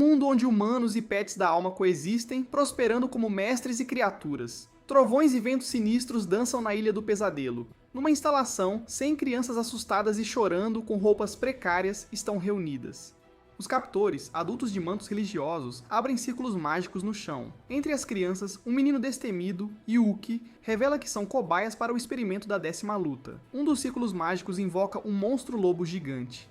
mundo onde humanos e pets da alma coexistem, prosperando como mestres e criaturas. Trovões e ventos sinistros dançam na Ilha do Pesadelo. Numa instalação, 100 crianças assustadas e chorando com roupas precárias estão reunidas. Os captores, adultos de mantos religiosos, abrem círculos mágicos no chão. Entre as crianças, um menino destemido, Yuki, revela que são cobaias para o experimento da 10ª luta. Um dos círculos mágicos invoca um monstro-lobo gigante.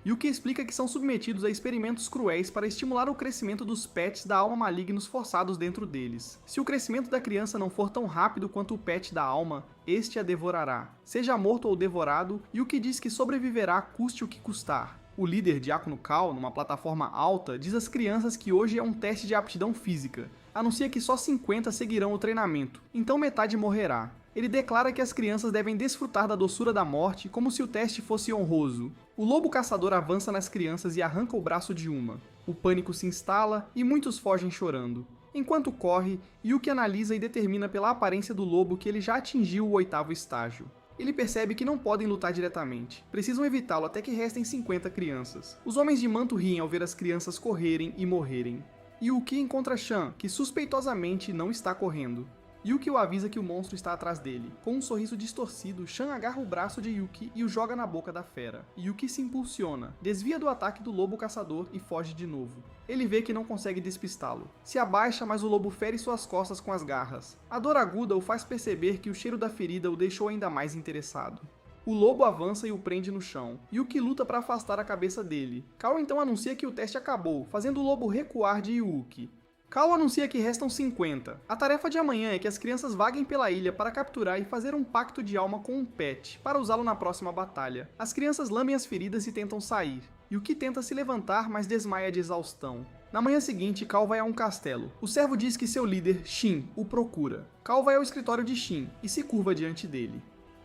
Yuki explica que são submetidos a experimentos cruéis para estimular o crescimento dos pets da alma malignos forçados dentro deles. Se o crescimento da criança não for tão rápido quanto o pet da alma, este a devorará. Seja morto ou devorado, Yuki diz que sobreviverá custe o que custar. O líder, Diácono Cal, numa plataforma alta, diz às crianças que hoje é um teste de aptidão física. Anuncia que só 50 seguirão o treinamento, então metade morrerá. Ele declara que as crianças devem desfrutar da doçura da morte como se o teste fosse honroso. O lobo caçador avança nas crianças e arranca o braço de uma. O pânico se instala e muitos fogem chorando. Enquanto corre, Yuki analisa e determina pela aparência do lobo que ele já atingiu o 8º estágio. Ele percebe que não podem lutar diretamente. Precisam evitá-lo até que restem 50 crianças. Os homens de manto riem ao ver as crianças correrem e morrerem. Yuki encontra Shan, que suspeitosamente não está correndo. Yuki o avisa que o monstro está atrás dele. Com um sorriso distorcido, Shan agarra o braço de Yuki e o joga na boca da fera. Yuki se impulsiona, desvia do ataque do lobo caçador e foge de novo. Ele vê que não consegue despistá-lo. Se abaixa, mas o lobo fere suas costas com as garras. A dor aguda o faz perceber que o cheiro da ferida o deixou ainda mais interessado. O lobo avança e o prende no chão. Yuki luta para afastar a cabeça dele. Cal então anuncia que o teste acabou, fazendo o lobo recuar de Yuki. Cal anuncia que restam 50. A tarefa de amanhã é que as crianças vaguem pela ilha para capturar e fazer um pacto de alma com um pet, para usá-lo na próxima batalha. As crianças lambem as feridas e tentam sair. Yuki tenta se levantar, mas desmaia de exaustão. Na manhã seguinte, Cal vai a um castelo. O servo diz que seu líder, Shin, o procura. Cal vai ao escritório de Shin e se curva diante dele.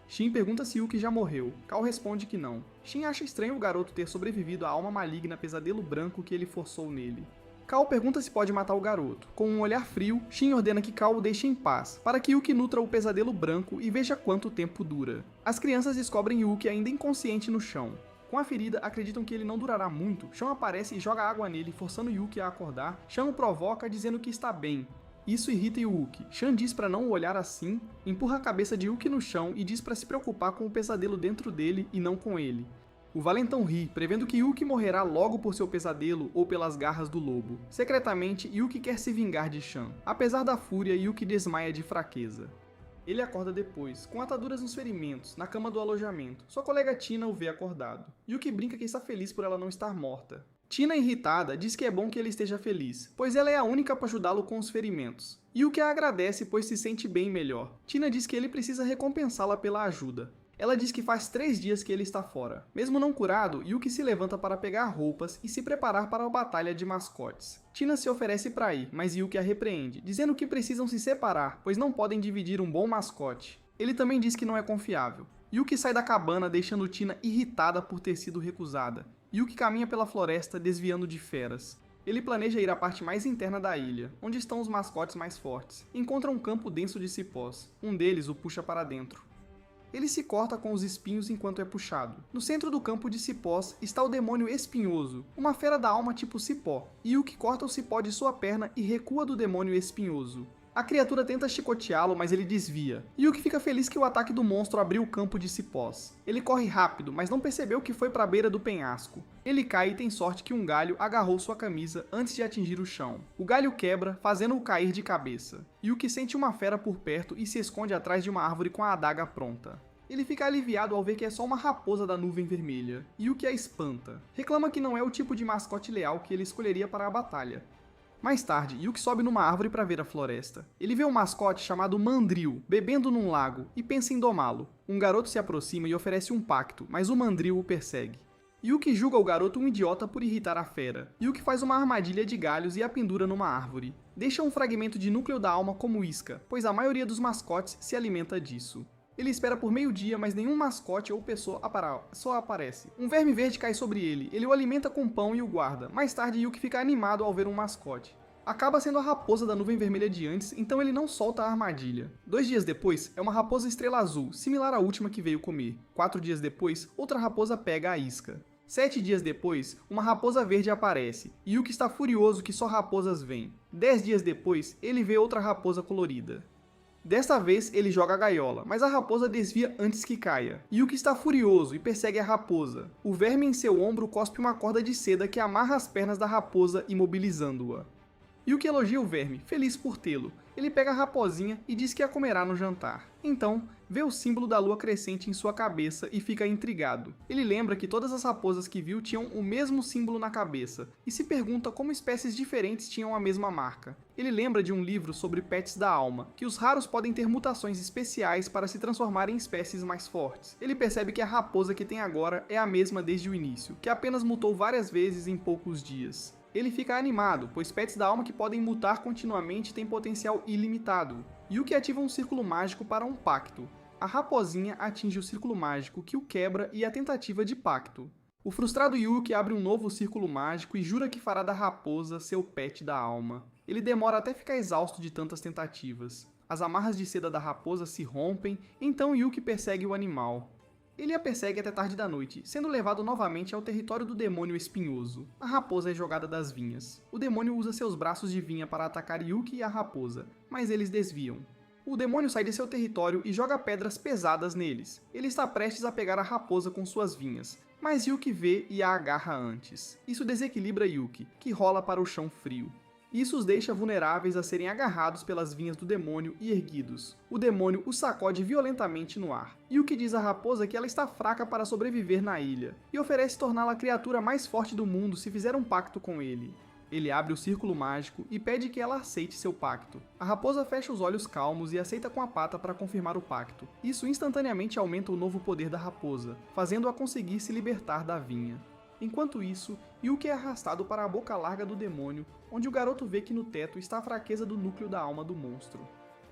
Shin pergunta se Yuki já morreu. Cal responde que não. Shin acha estranho o garoto ter sobrevivido à alma maligna pesadelo branco que ele forçou nele. Cal pergunta se pode matar o garoto. Com um olhar frio, Shin ordena que Cal o deixe em paz, para que Yuki nutra o pesadelo branco e veja quanto tempo dura. As crianças descobrem Yuki ainda inconsciente no chão. Com a ferida, acreditam que ele não durará muito. Shan aparece e joga água nele, forçando Yuki a acordar. Shan o provoca, dizendo que está bem. Isso irrita Yuki. Shan diz para não o olhar assim, empurra a cabeça de Yuki no chão e diz para se preocupar com o pesadelo dentro dele e não com ele. O valentão ri, prevendo que Yuki morrerá logo por seu pesadelo ou pelas garras do lobo. Secretamente, Yuki quer se vingar de Shan. Apesar da fúria, Yuki desmaia de fraqueza. Ele acorda depois, com ataduras nos ferimentos, na cama do alojamento. Sua colega Tina o vê acordado. Yuki brinca que está feliz por ela não estar morta. Tina, irritada, diz que é bom que ele esteja feliz, pois ela é a única para ajudá-lo com os ferimentos. Yuki a agradece, pois se sente bem melhor. Tina diz que ele precisa recompensá-la pela ajuda. Ela diz que faz 3 dias que ele está fora. Mesmo não curado, Yuki se levanta para pegar roupas e se preparar para a batalha de mascotes. Tina se oferece para ir, mas Yuki a repreende, dizendo que precisam se separar, pois não podem dividir um bom mascote. Ele também diz que não é confiável. Yuki sai da cabana, deixando Tina irritada por ter sido recusada. Yuki caminha pela floresta, desviando de feras. Ele planeja ir à parte mais interna da ilha, onde estão os mascotes mais fortes. Encontra um campo denso de cipós. Um deles o puxa para dentro. Ele se corta com os espinhos enquanto é puxado. No centro do campo de cipós está o demônio espinhoso, uma fera da alma tipo cipó. Yuki corta o cipó de sua perna e recua do demônio espinhoso. A criatura tenta chicoteá-lo, mas ele desvia. Yuki fica feliz que o ataque do monstro abriu o campo de cipós. Ele corre rápido, mas não percebeu que foi para a beira do penhasco. Ele cai e tem sorte que um galho agarrou sua camisa antes de atingir o chão. O galho quebra, fazendo-o cair de cabeça. Yuki sente uma fera por perto e se esconde atrás de uma árvore com a adaga pronta. Ele fica aliviado ao ver que é só uma raposa da nuvem vermelha. Yuki a espanta. Reclama que não é o tipo de mascote leal que ele escolheria para a batalha. Mais tarde, Yuki sobe numa árvore para ver a floresta. Ele vê um mascote chamado Mandril, bebendo num lago, e pensa em domá-lo. Um garoto se aproxima e oferece um pacto, mas o Mandril o persegue. Yuki julga o garoto um idiota por irritar a fera. Yuki faz uma armadilha de galhos e a pendura numa árvore. Deixa um fragmento de núcleo da alma como isca, pois a maioria dos mascotes se alimenta disso. Ele espera por meio-dia, mas nenhum mascote ou pessoa só aparece. Um verme verde cai sobre ele, ele o alimenta com pão e o guarda. Mais tarde, Yuki fica animado ao ver um mascote. Acaba sendo a raposa da nuvem vermelha de antes, então ele não solta a armadilha. 2 dias depois, é uma raposa estrela azul, similar à última que veio comer. 4 dias depois, outra raposa pega a isca. 7 dias depois, uma raposa verde aparece, e Yuki está furioso que só raposas vêm. 10 dias depois, ele vê outra raposa colorida. Desta vez, ele joga a gaiola, mas a raposa desvia antes que caia. Yuki está furioso e persegue a raposa. O verme em seu ombro cospe uma corda de seda que amarra as pernas da raposa, imobilizando-a. Yuki elogia o verme, feliz por tê-lo. Ele pega a raposinha e diz que a comerá no jantar. Então, vê o símbolo da lua crescente em sua cabeça e fica intrigado. Ele lembra que todas as raposas que viu tinham o mesmo símbolo na cabeça, e se pergunta como espécies diferentes tinham a mesma marca. Ele lembra de um livro sobre pets da alma, que os raros podem ter mutações especiais para se transformar em espécies mais fortes. Ele percebe que a raposa que tem agora é a mesma desde o início, que apenas mutou várias vezes em poucos dias. Ele fica animado, pois pets da alma que podem mutar continuamente têm potencial ilimitado. Yuki ativa um círculo mágico para um pacto. A raposinha atinge o círculo mágico, que o quebra, e a tentativa de pacto. O frustrado Yuki abre um novo círculo mágico e jura que fará da raposa seu pet da alma. Ele demora até ficar exausto de tantas tentativas. As amarras de seda da raposa se rompem, então Yuki persegue o animal. Ele a persegue até tarde da noite, sendo levado novamente ao território do demônio espinhoso. A raposa é jogada das vinhas. O demônio usa seus braços de vinha para atacar Yuki e a raposa, mas eles desviam. O demônio sai de seu território e joga pedras pesadas neles. Ele está prestes a pegar a raposa com suas vinhas, mas Yuki vê e a agarra antes. Isso desequilibra Yuki, que rola para o chão frio. Isso os deixa vulneráveis a serem agarrados pelas vinhas do demônio e erguidos. O demônio os sacode violentamente no ar. Yuki diz à raposa que ela está fraca para sobreviver na ilha, e oferece torná-la a criatura mais forte do mundo se fizer um pacto com ele. Ele abre o círculo mágico e pede que ela aceite seu pacto. A raposa fecha os olhos calmos e aceita com a pata para confirmar o pacto. Isso instantaneamente aumenta o novo poder da raposa, fazendo-a conseguir se libertar da vinha. Enquanto isso, Yuki é arrastado para a boca larga do demônio, onde o garoto vê que no teto está a fraqueza do núcleo da alma do monstro.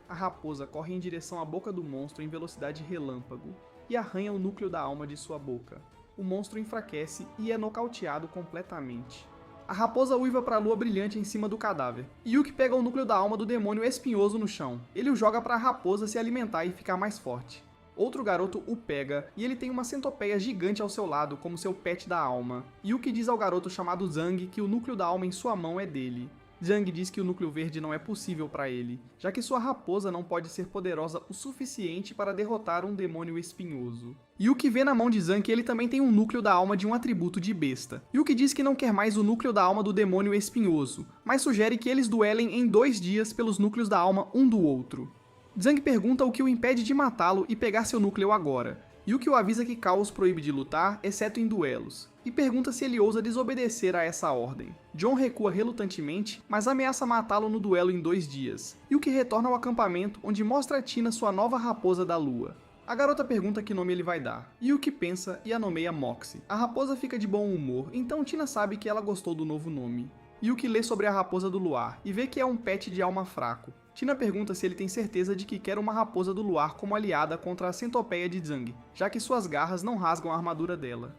A raposa corre em direção à boca do monstro em velocidade relâmpago e arranha o núcleo da alma de sua boca. O monstro enfraquece e é nocauteado completamente. A raposa uiva para a lua brilhante em cima do cadáver. Yuki pega o núcleo da alma do demônio espinhoso no chão. Ele o joga para a raposa se alimentar e ficar mais forte. Outro garoto o pega, e ele tem uma centopeia gigante ao seu lado como seu pet da alma. Yuki diz ao garoto chamado Zhang que o núcleo da alma em sua mão é dele. Zhang diz que o núcleo verde não é possível para ele, já que sua raposa não pode ser poderosa o suficiente para derrotar um demônio espinhoso. Yuki vê na mão de Zhang que ele também tem um núcleo da alma de um atributo de besta. Yuki diz que não quer mais o núcleo da alma do demônio espinhoso, mas sugere que eles duelem em 2 dias pelos núcleos da alma um do outro. Zhang pergunta o que o impede de matá-lo e pegar seu núcleo agora. Yuki o avisa que Caos proíbe de lutar, exceto em duelos, e pergunta se ele ousa desobedecer a essa ordem. John recua relutantemente, mas ameaça matá-lo no duelo em 2 dias. Yuki retorna ao acampamento, onde mostra a Tina sua nova raposa da lua. A garota pergunta que nome ele vai dar. Yuki pensa e a nomeia Moxie. A raposa fica de bom humor, então Tina sabe que ela gostou do novo nome. Yuki lê sobre a raposa do luar e vê que é um pet de alma fraco. Tina pergunta se ele tem certeza de que quer uma raposa do luar como aliada contra a centopeia de Zhang, já que suas garras não rasgam a armadura dela.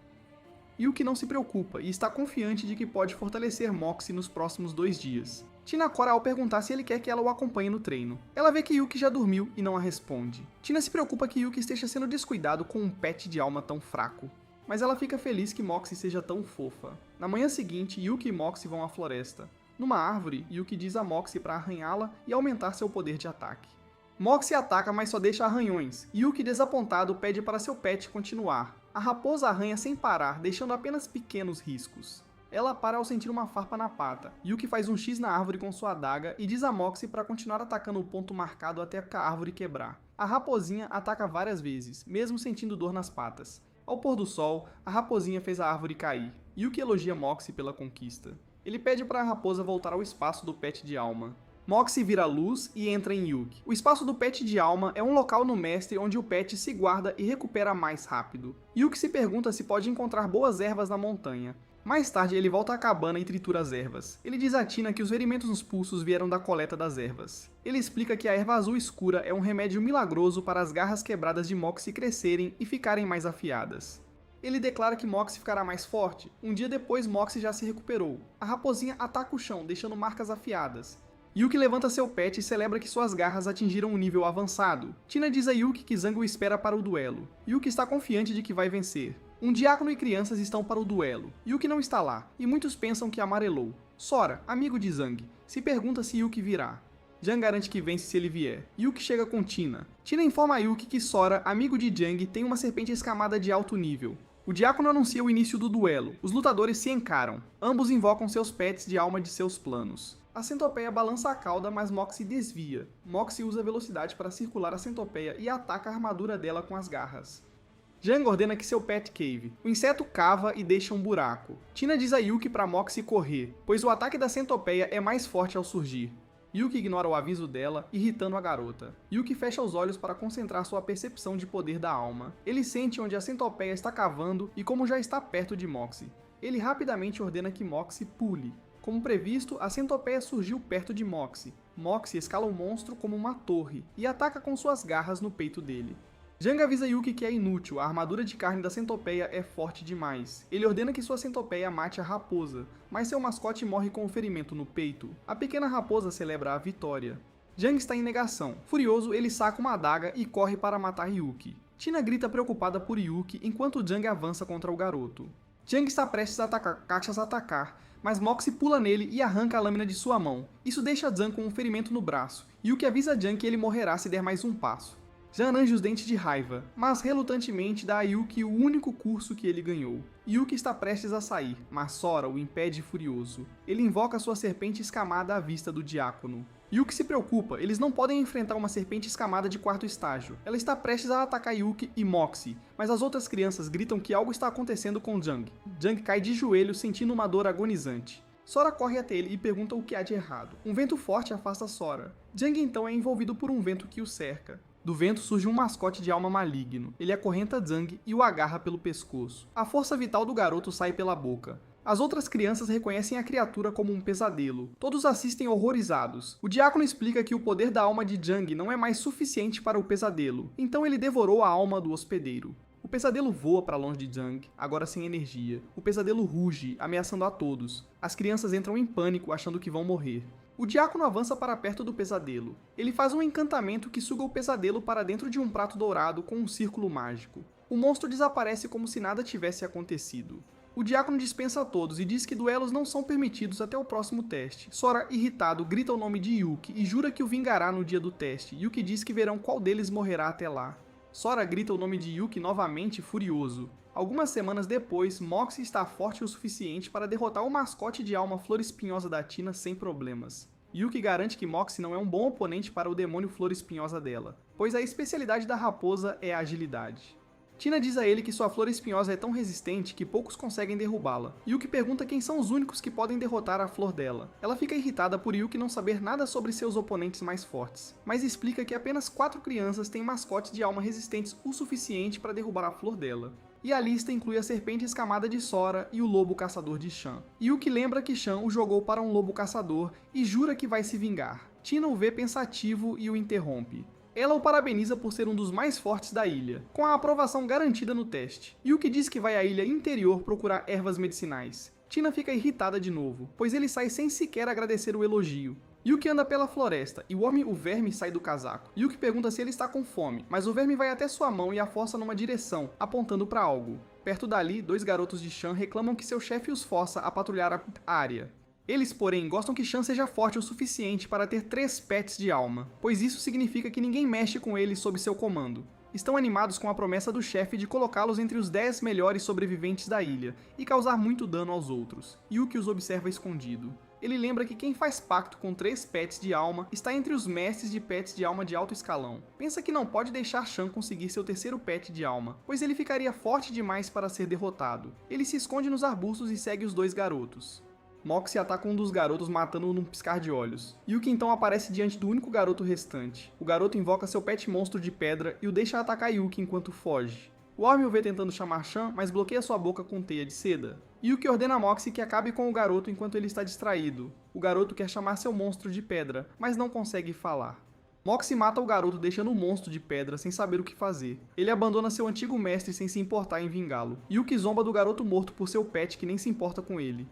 Yuki não se preocupa e está confiante de que pode fortalecer Moxie nos próximos 2 dias. Tina cora ao perguntar se ele quer que ela o acompanhe no treino. Ela vê que Yuki já dormiu e não a responde. Tina se preocupa que Yuki esteja sendo descuidado com um pet de alma tão fraco. Mas ela fica feliz que Moxie seja tão fofa. Na manhã seguinte, Yuki e Moxie vão à floresta. Numa árvore, Yuki diz a Moxie para arranhá-la e aumentar seu poder de ataque. Moxie ataca, mas só deixa arranhões. Yuki, desapontado, pede para seu pet continuar. A raposa arranha sem parar, deixando apenas pequenos riscos. Ela para ao sentir uma farpa na pata. Yuki faz um X na árvore com sua adaga e diz a Moxie para continuar atacando o ponto marcado até a árvore quebrar. A raposinha ataca várias vezes, mesmo sentindo dor nas patas. Ao pôr do sol, a raposinha fez a árvore cair. Yuki elogia Moxie pela conquista. Ele pede para a raposa voltar ao espaço do pet de alma. Moxie vira luz e entra em Yuki. O espaço do pet de alma é um local no mestre onde o pet se guarda e recupera mais rápido. Yuki se pergunta se pode encontrar boas ervas na montanha. Mais tarde ele volta à cabana e tritura as ervas. Ele diz a Tina que os ferimentos nos pulsos vieram da coleta das ervas. Ele explica que a erva azul escura é um remédio milagroso para as garras quebradas de Moxie crescerem e ficarem mais afiadas. Ele declara que Moxie ficará mais forte. Um dia depois, Moxie já se recuperou. A raposinha ataca o chão, deixando marcas afiadas. Yuki levanta seu pet e celebra que suas garras atingiram um nível avançado. Tina diz a Yuki que Zhang o espera para o duelo. Yuki está confiante de que vai vencer. Um diácono e crianças estão para o duelo. Yuki não está lá, e muitos pensam que amarelou. Sora, amigo de Zhang, se pergunta se Yuki virá. Zhang garante que vence se ele vier. Yuki chega com Tina. Tina informa a Yuki que Sora, amigo de Zhang, tem uma serpente escamada de alto nível. O diácono anuncia o início do duelo. Os lutadores se encaram. Ambos invocam seus pets de alma de seus planos. A centopeia balança a cauda, mas Moxie desvia. Moxie usa velocidade para circular a centopeia e ataca a armadura dela com as garras. Zhang ordena que seu pet cave. O inseto cava e deixa um buraco. Tina diz a Yuki para Moxie correr, pois o ataque da centopeia é mais forte ao surgir. Yuki ignora o aviso dela, irritando a garota. Yuki fecha os olhos para concentrar sua percepção de poder da alma. Ele sente onde a centopeia está cavando e como já está perto de Moxie. Ele rapidamente ordena que Moxie pule. Como previsto, a centopeia surgiu perto de Moxie. Moxie escala o monstro como uma torre e ataca com suas garras no peito dele. Zhang avisa Yuki que é inútil, a armadura de carne da centopeia é forte demais. Ele ordena que sua centopeia mate a raposa, mas seu mascote morre com um ferimento no peito. A pequena raposa celebra a vitória. Zhang está em negação. Furioso, ele saca uma adaga e corre para matar Yuki. Tina grita preocupada por Yuki enquanto Zhang avança contra o garoto. Zhang está prestes a atacar, mas Moxie pula nele e arranca a lâmina de sua mão. Isso deixa Zhang com um ferimento no braço. Yuki avisa Zhang que ele morrerá se der mais um passo. Zhang arranja os dentes de raiva, mas relutantemente dá a Yuki o único curso que ele ganhou. Yuki está prestes a sair, mas Sora o impede furioso. Ele invoca sua serpente escamada à vista do diácono. Yuki se preocupa, eles não podem enfrentar uma serpente escamada de quarto estágio. Ela está prestes a atacar Yuki e Moxie, mas as outras crianças gritam que algo está acontecendo com Zhang. Zhang cai de joelhos sentindo uma dor agonizante. Sora corre até ele e pergunta o que há de errado. Um vento forte afasta Sora. Zhang então é envolvido por um vento que o cerca. Do vento surge um mascote de alma maligno. Ele acorrenta Zhang e o agarra pelo pescoço. A força vital do garoto sai pela boca. As outras crianças reconhecem a criatura como um pesadelo. Todos assistem horrorizados. O diácono explica que o poder da alma de Zhang não é mais suficiente para o pesadelo, então ele devorou a alma do hospedeiro. O pesadelo voa para longe de Zhang, agora sem energia. O pesadelo ruge, ameaçando a todos. As crianças entram em pânico, achando que vão morrer. O diácono avança para perto do pesadelo. Ele faz um encantamento que suga o pesadelo para dentro de um prato dourado com um círculo mágico. O monstro desaparece como se nada tivesse acontecido. O diácono dispensa a todos e diz que duelos não são permitidos até o próximo teste. Sora, irritado, grita o nome de Yuki e jura que o vingará no dia do teste. Yuki diz que verão qual deles morrerá até lá. Sora grita o nome de Yuki novamente, furioso. Algumas semanas depois, Moxie está forte o suficiente para derrotar o mascote de alma Flor Espinhosa da Tina sem problemas. Yuki garante que Moxie não é um bom oponente para o demônio Flor Espinhosa dela, pois a especialidade da raposa é a agilidade. Tina diz a ele que sua flor espinhosa é tão resistente que poucos conseguem derrubá-la. Yuki pergunta quem são os únicos que podem derrotar a flor dela. Ela fica irritada por Yuki não saber nada sobre seus oponentes mais fortes, mas explica que apenas 4 crianças têm mascotes de alma resistentes o suficiente para derrubar a flor dela. E a lista inclui a serpente escamada de Sora e o lobo caçador de Shan. Yuki lembra que Shan o jogou para um lobo caçador e jura que vai se vingar. Tina o vê pensativo e o interrompe. Ela o parabeniza por ser um dos mais fortes da ilha, com a aprovação garantida no teste. Yuki diz que vai à ilha interior procurar ervas medicinais. Tina fica irritada de novo, pois ele sai sem sequer agradecer o elogio. Yuki anda pela floresta e o verme sai do casaco. Yuki pergunta se ele está com fome, mas o verme vai até sua mão e a força numa direção, apontando para algo. Perto dali, 2 garotos de Shan reclamam que seu chefe os força a patrulhar a área. Eles, porém, gostam que Shan seja forte o suficiente para ter 3 pets de alma, pois isso significa que ninguém mexe com eles sob seu comando. Estão animados com a promessa do chefe de colocá-los entre os 10 melhores sobreviventes da ilha e causar muito dano aos outros. Yuki os observa escondido. Ele lembra que quem faz pacto com 3 pets de alma está entre os mestres de pets de alma de alto escalão. Pensa que não pode deixar Shan conseguir seu 3º pet de alma, pois ele ficaria forte demais para ser derrotado. Ele se esconde nos arbustos e segue os 2 garotos. Moxie ataca um dos garotos matando-o num piscar de olhos. Yuki então aparece diante do único garoto restante. O garoto invoca seu pet monstro de pedra e o deixa atacar Yuki enquanto foge. Worm o vê tentando chamar Shan, mas bloqueia sua boca com teia de seda. Yuki ordena a Moxie que acabe com o garoto enquanto ele está distraído. O garoto quer chamar seu monstro de pedra, mas não consegue falar. Moxie mata o garoto deixando o monstro de pedra sem saber o que fazer. Ele abandona seu antigo mestre sem se importar em vingá-lo. Yuki zomba do garoto morto por seu pet que nem se importa com ele.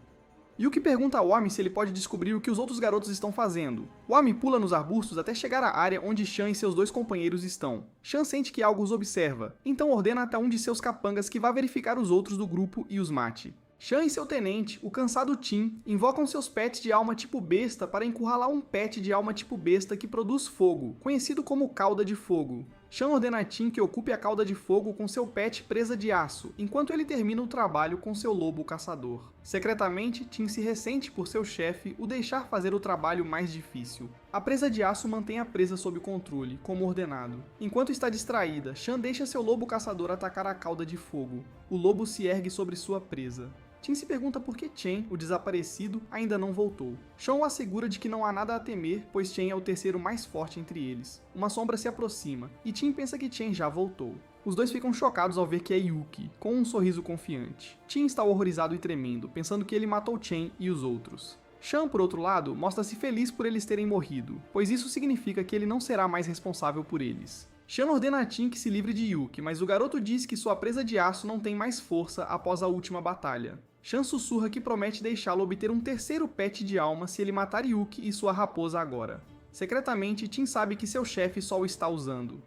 Yuki pergunta a Wami se ele pode descobrir o que os outros garotos estão fazendo. Wami pula nos arbustos até chegar à área onde Chan e seus 2 companheiros estão. Chan sente que algo os observa, então ordena até um de seus capangas que vá verificar os outros do grupo e os mate. Chan e seu tenente, o cansado Tim, invocam seus pets de alma tipo besta para encurralar um pet de alma tipo besta que produz fogo, conhecido como cauda de fogo. Chan ordena a Tim que ocupe a cauda de fogo com seu pet presa de aço, enquanto ele termina o trabalho com seu lobo caçador. Secretamente, Tim se ressente por seu chefe o deixar fazer o trabalho mais difícil. A presa de aço mantém a presa sob controle, como ordenado. Enquanto está distraída, Chan deixa seu lobo caçador atacar a cauda de fogo. O lobo se ergue sobre sua presa. Tim se pergunta por que Chen, o desaparecido, ainda não voltou. Chan o assegura de que não há nada a temer, pois Chen é o terceiro mais forte entre eles. Uma sombra se aproxima, e Tim pensa que Chen já voltou. Os dois ficam chocados ao ver que é Yuki, com um sorriso confiante. Tim está horrorizado e tremendo, pensando que ele matou Chen e os outros. Chan, por outro lado, mostra-se feliz por eles terem morrido, pois isso significa que ele não será mais responsável por eles. Chan ordena a Tim que se livre de Yuki, mas o garoto diz que sua presa de aço não tem mais força após a última batalha. Chan sussurra que promete deixá-lo obter um terceiro pet de alma se ele matar Yuki e sua raposa agora. Secretamente, Tim sabe que seu chefe só o está usando.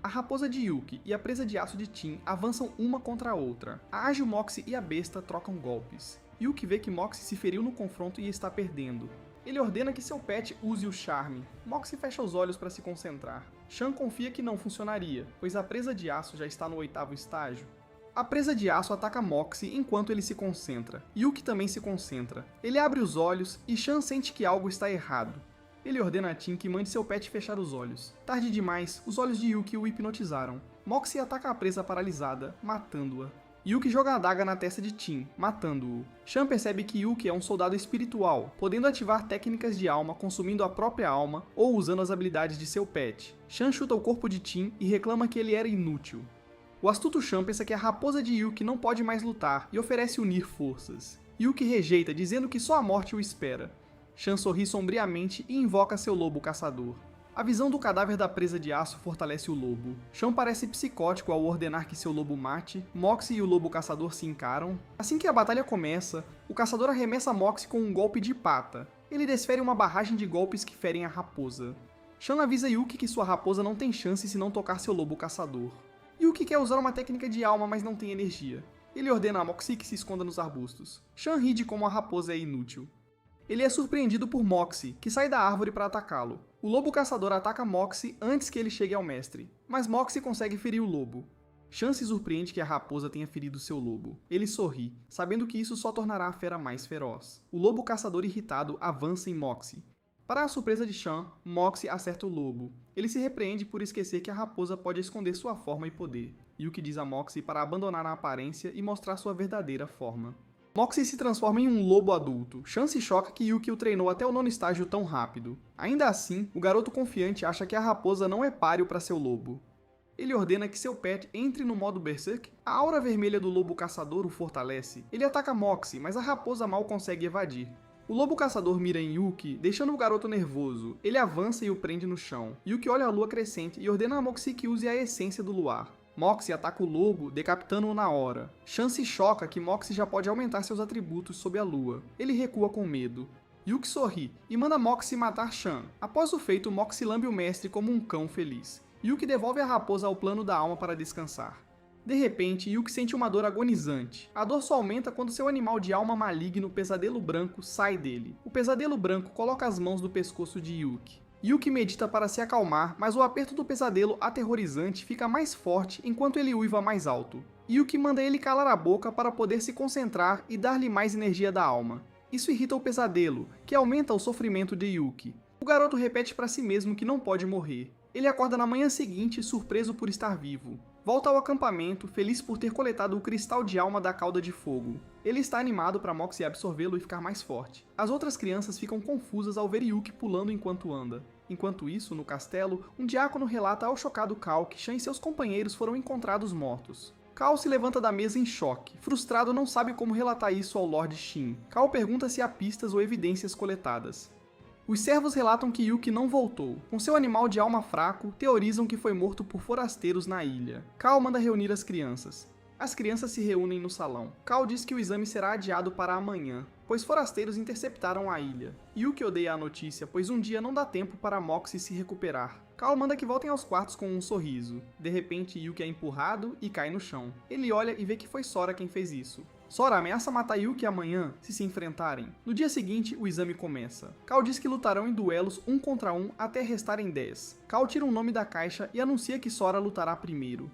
A raposa de Yuki e a presa de aço de Tim avançam uma contra a outra. A ágil Moxie e a besta trocam golpes. Yuki vê que Moxie se feriu no confronto e está perdendo. Ele ordena que seu pet use o charme. Moxie fecha os olhos para se concentrar. Chan confia que não funcionaria, pois a presa de aço já está no 8º estágio. A presa de aço ataca Moxie enquanto ele se concentra. Yuki também se concentra. Ele abre os olhos e Chan sente que algo está errado. Ele ordena a Tim que mande seu pet fechar os olhos. Tarde demais, os olhos de Yuki o hipnotizaram. Moxie ataca a presa paralisada, matando-a. Yuki joga a adaga na testa de Tim, matando-o. Chan percebe que Yuki é um soldado espiritual, podendo ativar técnicas de alma consumindo a própria alma ou usando as habilidades de seu pet. Chan chuta o corpo de Tim e reclama que ele era inútil. O astuto Chan pensa que a raposa de Yuki não pode mais lutar e oferece unir forças. Yuki rejeita, dizendo que só a morte o espera. Chan sorri sombriamente e invoca seu lobo caçador. A visão do cadáver da presa de aço fortalece o lobo. Chan parece psicótico ao ordenar que seu lobo mate, Moxie e o lobo caçador se encaram. Assim que a batalha começa, o caçador arremessa Moxie com um golpe de pata. Ele desfere uma barragem de golpes que ferem a raposa. Chan avisa Yuki que sua raposa não tem chance se não tocar seu lobo caçador. Yuki quer usar uma técnica de alma, mas não tem energia. Ele ordena a Moxie que se esconda nos arbustos. Chan ri de como a raposa é inútil. Ele é surpreendido por Moxie, que sai da árvore para atacá-lo. O lobo caçador ataca Moxie antes que ele chegue ao mestre, mas Moxie consegue ferir o lobo. Chan se surpreende que a raposa tenha ferido seu lobo. Ele sorri, sabendo que isso só tornará a fera mais feroz. O lobo caçador irritado avança em Moxie. Para a surpresa de Chan, Moxie acerta o lobo. Ele se repreende por esquecer que a raposa pode esconder sua forma e poder. Yuki diz a Moxie para abandonar a aparência e mostrar sua verdadeira forma. Moxie se transforma em um lobo adulto. Chan se choca que Yuki o treinou até o 9º estágio tão rápido. Ainda assim, o garoto confiante acha que a raposa não é páreo para seu lobo. Ele ordena que seu pet entre no modo Berserk. A aura vermelha do lobo caçador o fortalece. Ele ataca Moxie, mas a raposa mal consegue evadir. O lobo caçador mira em Yuki, deixando o garoto nervoso. Ele avança e o prende no chão. Yuki olha a lua crescente e ordena a Moxie que use a essência do luar. Moxie ataca o lobo, decapitando-o na hora. Chan se choca que Moxie já pode aumentar seus atributos sob a lua. Ele recua com medo. Yuki sorri e manda Moxie matar Chan. Após o feito, Moxie lambe o mestre como um cão feliz. Yuki devolve a raposa ao plano da alma para descansar. De repente, Yuki sente uma dor agonizante. A dor só aumenta quando seu animal de alma maligno, Pesadelo Branco, sai dele. O Pesadelo Branco coloca as mãos no pescoço de Yuki. Yuki medita para se acalmar, mas o aperto do pesadelo aterrorizante fica mais forte enquanto ele uiva mais alto. Yuki manda ele calar a boca para poder se concentrar e dar-lhe mais energia da alma. Isso irrita o pesadelo, que aumenta o sofrimento de Yuki. O garoto repete para si mesmo que não pode morrer. Ele acorda na manhã seguinte, surpreso por estar vivo. Volta ao acampamento, feliz por ter coletado o cristal de alma da cauda de fogo. Ele está animado para Moxie absorvê-lo e ficar mais forte. As outras crianças ficam confusas ao ver Yuki pulando enquanto anda. Enquanto isso, no castelo, um diácono relata ao chocado Cal que Chan e seus companheiros foram encontrados mortos. Cal se levanta da mesa em choque. Frustrado, não sabe como relatar isso ao Lord Shin. Cal pergunta se há pistas ou evidências coletadas. Os servos relatam que Yuki não voltou. Com seu animal de alma fraco, teorizam que foi morto por forasteiros na ilha. Cal manda reunir as crianças. As crianças se reúnem no salão. Cal diz que o exame será adiado para amanhã. pois forasteiros interceptaram a ilha. Yuki odeia a notícia, pois um dia não dá tempo para Moxie se recuperar. Cal manda que voltem aos quartos com um sorriso. De repente, Yuki é empurrado e cai no chão. Ele olha e vê que foi Sora quem fez isso. Sora ameaça matar Yuki amanhã se enfrentarem. No dia seguinte, o exame começa. Cal diz que lutarão em duelos 1 contra 1 até restarem 10. Cal tira um nome da caixa e anuncia que Sora lutará primeiro.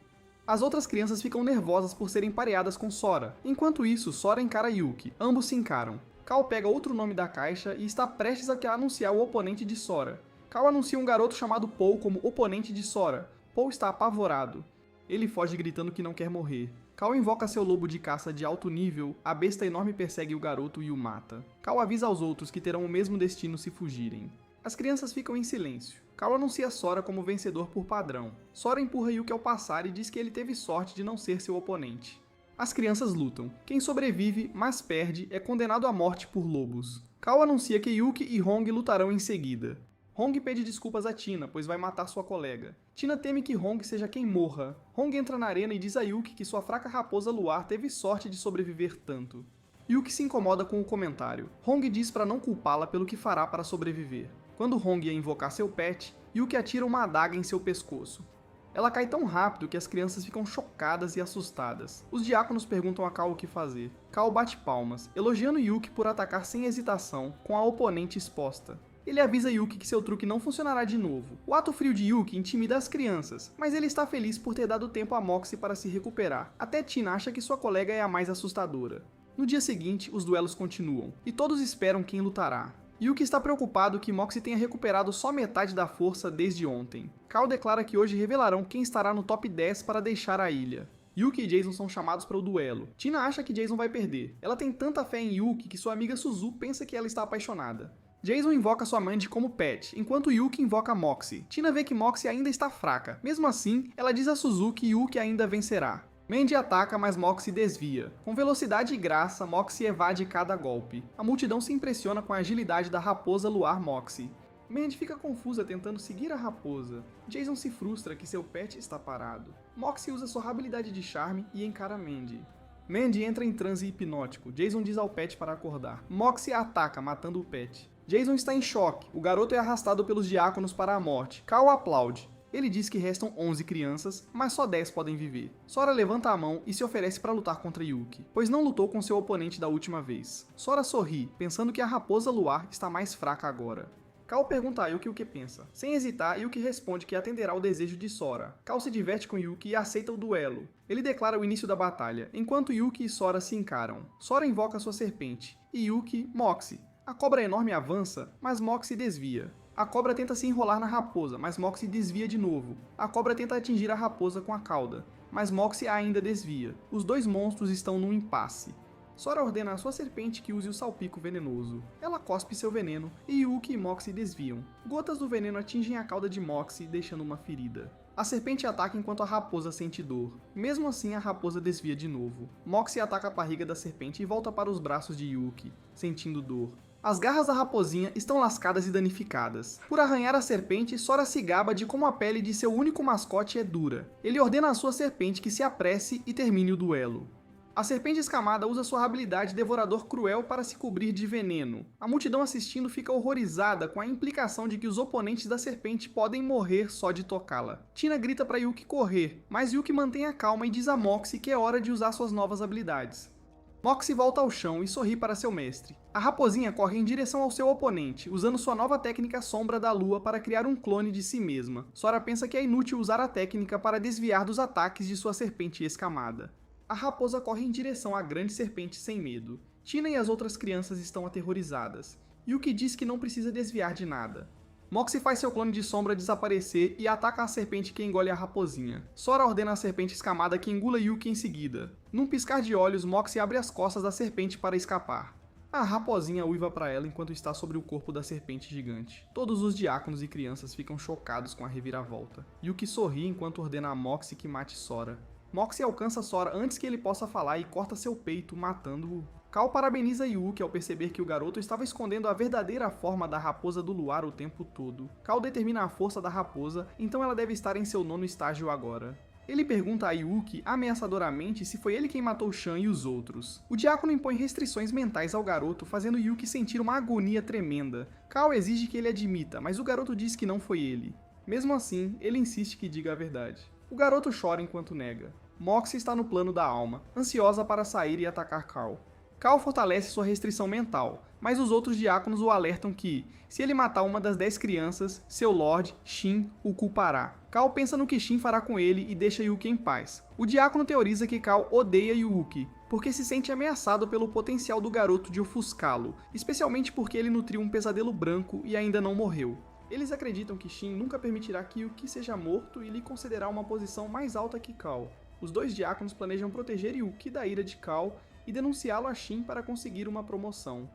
As outras crianças ficam nervosas por serem pareadas com Sora. Enquanto isso, Sora encara Yuki. Ambos se encaram. Cal pega outro nome da caixa e está prestes a anunciar o oponente de Sora. Cal anuncia um garoto chamado Paul como oponente de Sora. Paul está apavorado. Ele foge gritando que não quer morrer. Cal invoca seu lobo de caça de alto nível, a besta enorme persegue o garoto e o mata. Cal avisa aos outros que terão o mesmo destino se fugirem. As crianças ficam em silêncio. Cal anuncia Sora como vencedor por padrão. Sora empurra Yuki ao passar e diz que ele teve sorte de não ser seu oponente. As crianças lutam. Quem sobrevive, mas perde, é condenado à morte por lobos. Cal anuncia que Yuki e Hong lutarão em seguida. Hong pede desculpas a Tina, pois vai matar sua colega. Tina teme que Hong seja quem morra. Hong entra na arena e diz a Yuki que sua fraca raposa luar teve sorte de sobreviver tanto. Yuki se incomoda com o comentário. Hong diz para não culpá-la pelo que fará para sobreviver. Quando Hong ia invocar seu pet, Yuki atira uma adaga em seu pescoço. Ela cai tão rápido que as crianças ficam chocadas e assustadas. Os diáconos perguntam a Cal o que fazer. Cal bate palmas, elogiando Yuki por atacar sem hesitação, com a oponente exposta. Ele avisa Yuki que seu truque não funcionará de novo. O ato frio de Yuki intimida as crianças, mas ele está feliz por ter dado tempo a Moxie para se recuperar. Até Tina acha que sua colega é a mais assustadora. No dia seguinte, os duelos continuam, e todos esperam quem lutará. Yuki está preocupado que Moxie tenha recuperado só metade da força desde ontem. Cal declara que hoje revelarão quem estará no top 10 para deixar a ilha. Yuki e Jason são chamados para o duelo. Tina acha que Jason vai perder. Ela tem tanta fé em Yuki que sua amiga Suzu pensa que ela está apaixonada. Jason invoca sua Mandy como pet, enquanto Yuki invoca Moxie. Tina vê que Moxie ainda está fraca. Mesmo assim, ela diz a Suzu que Yuki ainda vencerá. Mandy ataca, mas Moxie desvia. Com velocidade e graça, Moxie evade cada golpe. A multidão se impressiona com a agilidade da raposa luar Moxie. Mandy fica confusa tentando seguir a raposa. Jason se frustra que seu pet está parado. Moxie usa sua habilidade de charme e encara Mandy. Mandy entra em transe hipnótico. Jason diz ao pet para acordar. Moxie ataca, matando o pet. Jason está em choque. O garoto é arrastado pelos diáconos para a morte. Cal aplaude. Ele diz que restam 11 crianças, mas só 10 podem viver. Sora levanta a mão e se oferece para lutar contra Yuki, pois não lutou com seu oponente da última vez. Sora sorri, pensando que a raposa luar está mais fraca agora. Cal pergunta a Yuki o que pensa. Sem hesitar, Yuki responde que atenderá ao desejo de Sora. Cal se diverte com Yuki e aceita o duelo. Ele declara o início da batalha, enquanto Yuki e Sora se encaram. Sora invoca sua serpente, e Yuki, Moxie. A cobra enorme avança, mas Moxie desvia. A cobra tenta se enrolar na raposa, mas Moxie desvia de novo. A cobra tenta atingir a raposa com a cauda, mas Moxie ainda desvia. Os dois monstros estão num impasse. Sora ordena à sua serpente que use o salpico venenoso. Ela cospe seu veneno, e Yuki e Moxie desviam. Gotas do veneno atingem a cauda de Moxie, deixando uma ferida. A serpente ataca enquanto a raposa sente dor. Mesmo assim, a raposa desvia de novo. Moxie ataca a barriga da serpente e volta para os braços de Yuki, sentindo dor. As garras da raposinha estão lascadas e danificadas. Por arranhar a serpente, Sora se gaba de como a pele de seu único mascote é dura. Ele ordena à sua serpente que se apresse e termine o duelo. A serpente escamada usa sua habilidade Devorador Cruel para se cobrir de veneno. A multidão assistindo fica horrorizada com a implicação de que os oponentes da serpente podem morrer só de tocá-la. Tina grita para Yuki correr, mas Yuki mantém a calma e diz a Moxie que é hora de usar suas novas habilidades. Moxie volta ao chão e sorri para seu mestre. A raposinha corre em direção ao seu oponente, usando sua nova técnica Sombra da Lua para criar um clone de si mesma. Sora pensa que é inútil usar a técnica para desviar dos ataques de sua serpente escamada. A raposa corre em direção à grande serpente sem medo. Tina e as outras crianças estão aterrorizadas. Yuki diz que não precisa desviar de nada. Moxie faz seu clone de sombra desaparecer e ataca a serpente que engole a raposinha. Sora ordena a serpente escamada que engula Yuki em seguida. Num piscar de olhos, Moxie abre as costas da serpente para escapar. A raposinha uiva para ela enquanto está sobre o corpo da serpente gigante. Todos os diáconos e crianças ficam chocados com a reviravolta. Yuki sorri enquanto ordena a Moxie que mate Sora. Moxie alcança Sora antes que ele possa falar e corta seu peito, matando-o. Cal parabeniza Yuki ao perceber que o garoto estava escondendo a verdadeira forma da raposa do luar o tempo todo. Cal determina a força da raposa, então ela deve estar em seu 9º estágio agora. Ele pergunta a Yuki ameaçadoramente se foi ele quem matou Chan e os outros. O diácono impõe restrições mentais ao garoto, fazendo Yuki sentir uma agonia tremenda. Kao exige que ele admita, mas o garoto diz que não foi ele. Mesmo assim, ele insiste que diga a verdade. O garoto chora enquanto nega. Moxie está no plano da alma, ansiosa para sair e atacar Kao. Kao fortalece sua restrição mental, mas os outros diáconos o alertam que, se ele matar uma das 10 crianças, seu Lorde, Shin, o culpará. Kao pensa no que Shin fará com ele e deixa Yuki em paz. O diácono teoriza que Kao odeia Yuki, porque se sente ameaçado pelo potencial do garoto de ofuscá-lo, especialmente porque ele nutriu um pesadelo branco e ainda não morreu. Eles acreditam que Shin nunca permitirá que Yuki seja morto e lhe concederá uma posição mais alta que Kao. Os dois diáconos planejam proteger Yuki da ira de Kao e denunciá-lo a Shin para conseguir uma promoção.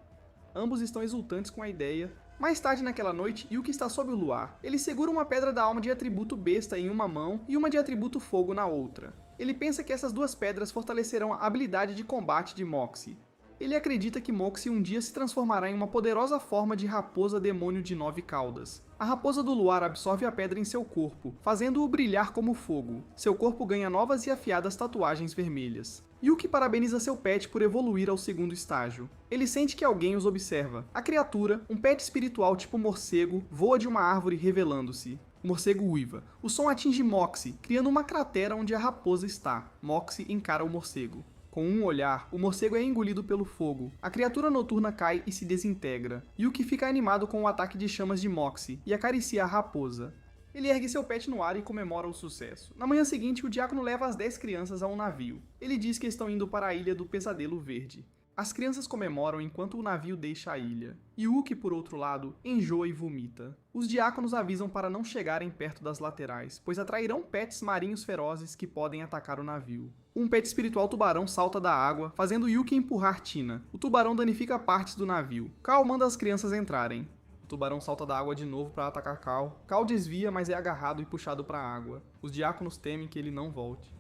Ambos estão exultantes com a ideia. Mais tarde naquela noite, Yuki está sob o luar. Ele segura uma pedra da alma de atributo besta em uma mão e uma de atributo fogo na outra. Ele pensa que essas duas pedras fortalecerão a habilidade de combate de Moxie. Ele acredita que Moxie um dia se transformará em uma poderosa forma de raposa demônio de 9 caudas. A raposa do luar absorve a pedra em seu corpo, fazendo-o brilhar como fogo. Seu corpo ganha novas e afiadas tatuagens vermelhas. Yuki parabeniza seu pet por evoluir ao segundo estágio. Ele sente que alguém os observa. A criatura, um pet espiritual tipo morcego, voa de uma árvore revelando-se. O morcego uiva. O som atinge Moxie, criando uma cratera onde a raposa está. Moxie encara o morcego. Com um olhar, o morcego é engolido pelo fogo. A criatura noturna cai e se desintegra. Yuki fica animado com o ataque de chamas de Moxie e acaricia a raposa. Ele ergue seu pet no ar e comemora o sucesso. Na manhã seguinte, o diácono leva as 10 crianças a um navio. Ele diz que estão indo para a Ilha do Pesadelo Verde. As crianças comemoram enquanto o navio deixa a ilha. Yuki, por outro lado, enjoa e vomita. Os diáconos avisam para não chegarem perto das laterais, pois atrairão pets marinhos ferozes que podem atacar o navio. Um pet espiritual tubarão salta da água, fazendo Yuki empurrar Tina. O tubarão danifica partes do navio. Kao manda as crianças entrarem. O tubarão salta da água de novo para atacar Kao. Kao desvia, mas é agarrado e puxado para a água. Os diáconos temem que ele não volte.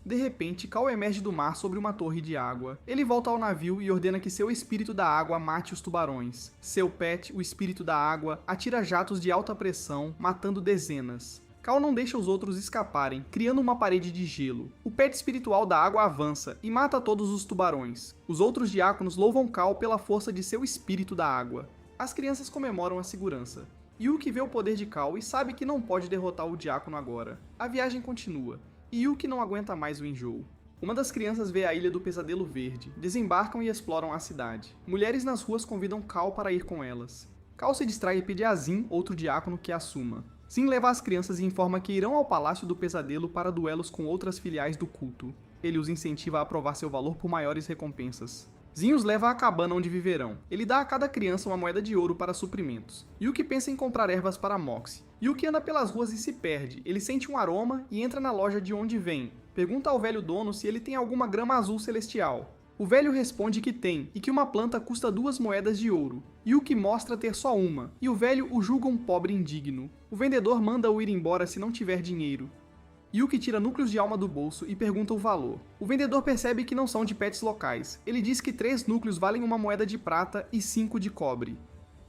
De repente, Kao emerge do mar sobre uma torre de água. Ele volta ao navio e ordena que seu espírito da água mate os tubarões. Seu pet, o espírito da água, atira jatos de alta pressão, matando dezenas. Kao não deixa os outros escaparem, criando uma parede de gelo. O pet espiritual da água avança e mata todos os tubarões. Os outros diáconos louvam Kao pela força de seu espírito da água. As crianças comemoram a segurança. Yuki vê o poder de Kao e sabe que não pode derrotar o diácono agora. A viagem continua. E Yuki não aguenta mais o enjoo. Uma das crianças vê a Ilha do Pesadelo Verde, desembarcam e exploram a cidade. Mulheres nas ruas convidam Kao para ir com elas. Kao se distrai e pede a Zin, outro diácono, que a assuma. Zin leva as crianças e informa que irão ao Palácio do Pesadelo para duelos com outras filiais do culto. Ele os incentiva a provar seu valor por maiores recompensas. Zin os leva à cabana onde viverão. Ele dá a cada criança uma moeda de ouro para suprimentos. Yuki pensa em comprar ervas para Moxie. Yuki anda pelas ruas e se perde. Ele sente um aroma e entra na loja de onde vem. Pergunta ao velho dono se ele tem alguma grama azul celestial. O velho responde que tem, e que uma planta custa 2 moedas de ouro. Yuki mostra ter só uma, e o velho o julga um pobre indigno. O vendedor manda-o ir embora se não tiver dinheiro. Yuki tira núcleos de alma do bolso e pergunta o valor. O vendedor percebe que não são de pets locais. Ele diz que 3 núcleos valem 1 moeda de prata e 5 de cobre.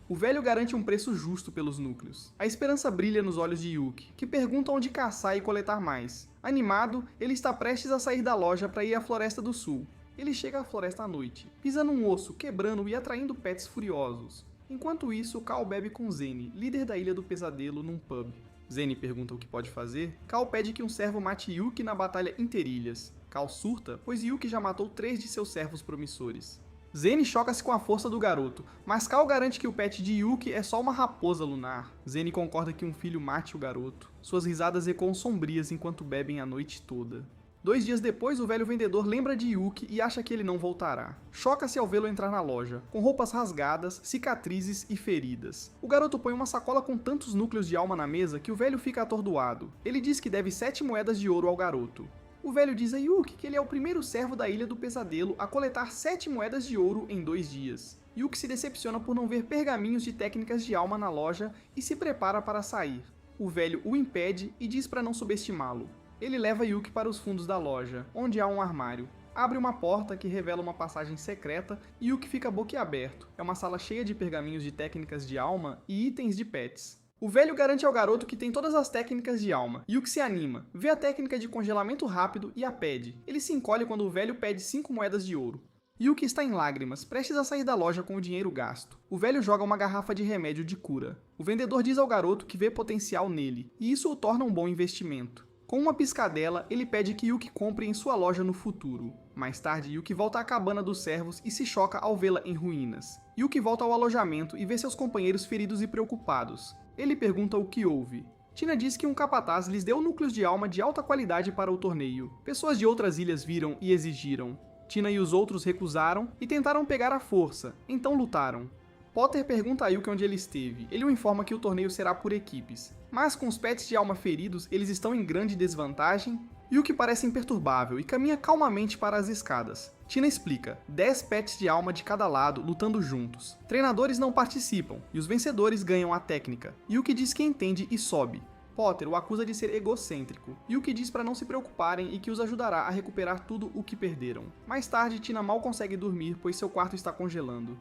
O velho garante um preço justo pelos núcleos. A esperança brilha nos olhos de Yuki, que pergunta onde caçar e coletar mais. Animado, ele está prestes a sair da loja para ir à Floresta do Sul. Ele chega à floresta à noite, pisa num osso, quebrando e atraindo pets furiosos. Enquanto isso, Kao bebe com Zeni, líder da Ilha do Pesadelo, num pub. Zeni pergunta o que pode fazer. Kao pede que um servo mate Yuki na batalha interilhas. Kao surta, pois Yuki já matou 3 de seus servos promissores. Zeni choca-se com a força do garoto, mas Kao garante que o pet de Yuki é só uma raposa lunar. Zeni concorda que um filho mate o garoto. Suas risadas ecoam sombrias enquanto bebem a noite toda. 2 dias depois, o velho vendedor lembra de Yuki e acha que ele não voltará. Choca-se ao vê-lo entrar na loja, com roupas rasgadas, cicatrizes e feridas. O garoto põe uma sacola com tantos núcleos de alma na mesa que o velho fica atordoado. Ele diz que deve 7 moedas de ouro ao garoto. O velho diz a Yuki que ele é o primeiro servo da Ilha do Pesadelo a coletar 7 moedas de ouro em 2 dias. Yuki se decepciona por não ver pergaminhos de técnicas de alma na loja e se prepara para sair. O velho o impede e diz para não subestimá-lo. Ele leva Yuki para os fundos da loja, onde há um armário. Abre uma porta que revela uma passagem secreta e Yuki fica boquiaberto. É uma sala cheia de pergaminhos de técnicas de alma e itens de pets. O velho garante ao garoto que tem todas as técnicas de alma. Yuki se anima, vê a técnica de congelamento rápido e a pede. Ele se encolhe quando o velho pede 5 moedas de ouro. Yuki está em lágrimas, prestes a sair da loja com o dinheiro gasto. O velho joga uma garrafa de remédio de cura. O vendedor diz ao garoto que vê potencial nele, e isso o torna um bom investimento. Com uma piscadela, ele pede que Yuki compre em sua loja no futuro. Mais tarde, Yuki volta à cabana dos servos e se choca ao vê-la em ruínas. Yuki volta ao alojamento e vê seus companheiros feridos e preocupados. Ele pergunta o que houve. Tina diz que um capataz lhes deu núcleos de alma de alta qualidade para o torneio. Pessoas de outras ilhas viram e exigiram. Tina e os outros recusaram e tentaram pegar à força, então lutaram. Potter pergunta a Yuki onde ele esteve. Ele o informa que o torneio será por equipes. Mas com os pets de alma feridos, eles estão em grande desvantagem. Yuki parece imperturbável e caminha calmamente para as escadas. Tina explica, 10 pets de alma de cada lado lutando juntos. Treinadores não participam, e os vencedores ganham a técnica. Yuki diz que entende e sobe. Potter o acusa de ser egocêntrico. Yuki diz para não se preocuparem e que os ajudará a recuperar tudo o que perderam. Mais tarde, Tina mal consegue dormir, pois seu quarto está congelando.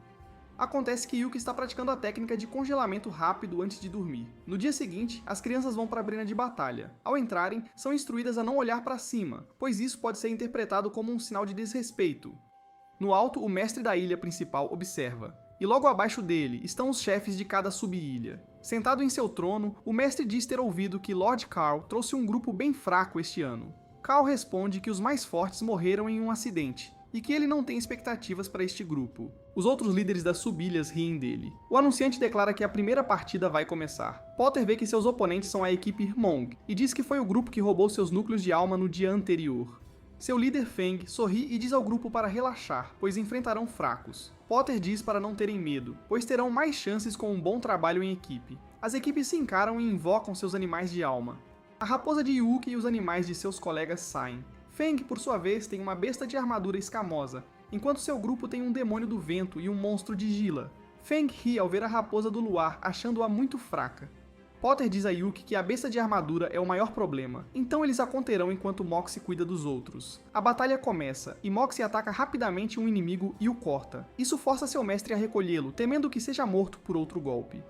Acontece que Yuki está praticando a técnica de congelamento rápido antes de dormir. No dia seguinte, as crianças vão para a arena de batalha. Ao entrarem, são instruídas a não olhar para cima, pois isso pode ser interpretado como um sinal de desrespeito. No alto, o mestre da ilha principal observa. E logo abaixo dele estão os chefes de cada sub-ilha. Sentado em seu trono, o mestre diz ter ouvido que Lord Carl trouxe um grupo bem fraco este ano. Carl responde que os mais fortes morreram em um acidente, e que ele não tem expectativas para este grupo. Os outros líderes das sub-ilhas riem dele. O anunciante declara que a primeira partida vai começar. Potter vê que seus oponentes são a equipe Hmong, e diz que foi o grupo que roubou seus núcleos de alma no dia anterior. Seu líder Feng sorri e diz ao grupo para relaxar, pois enfrentarão fracos. Potter diz para não terem medo, pois terão mais chances com um bom trabalho em equipe. As equipes se encaram e invocam seus animais de alma. A raposa de Yuki e os animais de seus colegas saem. Feng, por sua vez, tem uma besta de armadura escamosa, enquanto seu grupo tem um demônio do vento e um monstro de Gila. Feng ri ao ver a raposa do luar, achando-a muito fraca. Potter diz a Yuki que a besta de armadura é o maior problema, então eles a conterão enquanto Moxie cuida dos outros. A batalha começa, e Moxie ataca rapidamente um inimigo e o corta. Isso força seu mestre a recolhê-lo, temendo que seja morto por outro golpe.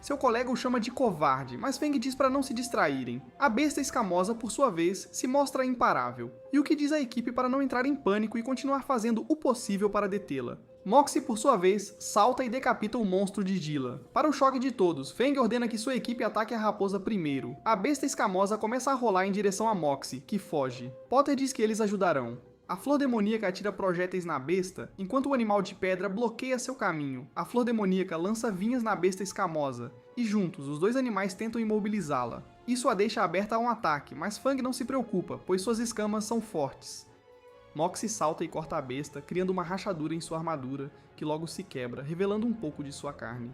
Seu colega o chama de covarde, mas Feng diz para não se distraírem. A besta escamosa, por sua vez, se mostra imparável. Yuki diz à equipe para não entrar em pânico e continuar fazendo o possível para detê-la. Moxie, por sua vez, salta e decapita o monstro de Gila. Para o choque de todos, Feng ordena que sua equipe ataque a raposa primeiro. A besta escamosa começa a rolar em direção a Moxie, que foge. Potter diz que eles ajudarão. A flor demoníaca atira projéteis na besta, enquanto o animal de pedra bloqueia seu caminho. A flor demoníaca lança vinhas na besta escamosa, e juntos, os dois animais tentam imobilizá-la. Isso a deixa aberta a um ataque, mas Feng não se preocupa, pois suas escamas são fortes. Moxie salta e corta a besta, criando uma rachadura em sua armadura, que logo se quebra, revelando um pouco de sua carne.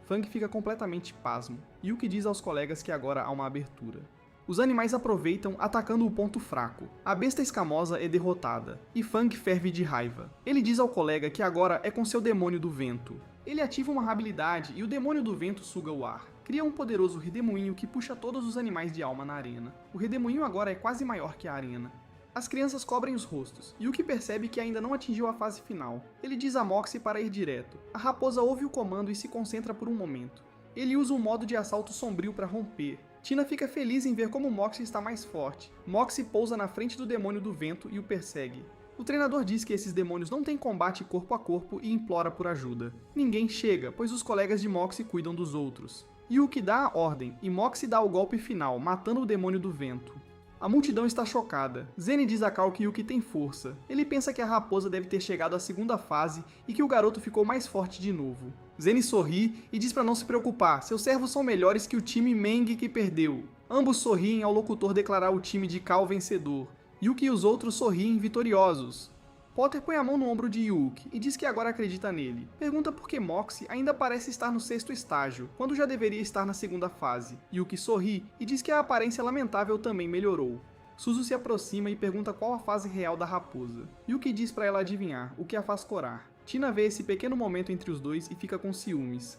Feng fica completamente pasmo, e Yuki diz aos colegas que agora há uma abertura. Os animais aproveitam, atacando o ponto fraco. A besta escamosa é derrotada, e Feng ferve de raiva. Ele diz ao colega que agora é com seu demônio do vento. Ele ativa uma habilidade e o demônio do vento suga o ar. Cria um poderoso redemoinho que puxa todos os animais de alma na arena. O redemoinho agora é quase maior que a arena. As crianças cobrem os rostos, e Yuki percebe que ainda não atingiu a fase final. Ele diz a Moxie para ir direto. A raposa ouve o comando e se concentra por um momento. Ele usa um modo de assalto sombrio para romper. Tina fica feliz em ver como Moxie está mais forte. Moxie pousa na frente do demônio do vento e o persegue. O treinador diz que esses demônios não têm combate corpo a corpo e implora por ajuda. Ninguém chega, pois os colegas de Moxie cuidam dos outros. Yuki dá a ordem, e Moxie dá o golpe final, matando o demônio do vento. A multidão está chocada. Zenny diz a Carl que Yuki tem força. Ele pensa que a raposa deve ter chegado à segunda fase e que o garoto ficou mais forte de novo. Zenny sorri e diz para não se preocupar, seus servos são melhores que o time Meng que perdeu. Ambos sorriem ao locutor declarar o time de Carl vencedor. Yuki e os outros sorriem vitoriosos. Potter põe a mão no ombro de Yuki e diz que agora acredita nele. Pergunta por que Moxie ainda parece estar no 6º estágio, quando já deveria estar na 2ª fase. Yuki sorri e diz que a aparência lamentável também melhorou. Suzu se aproxima e pergunta qual a fase real da raposa. Yuki diz para ela adivinhar, o que a faz corar. Tina vê esse pequeno momento entre os dois e fica com ciúmes.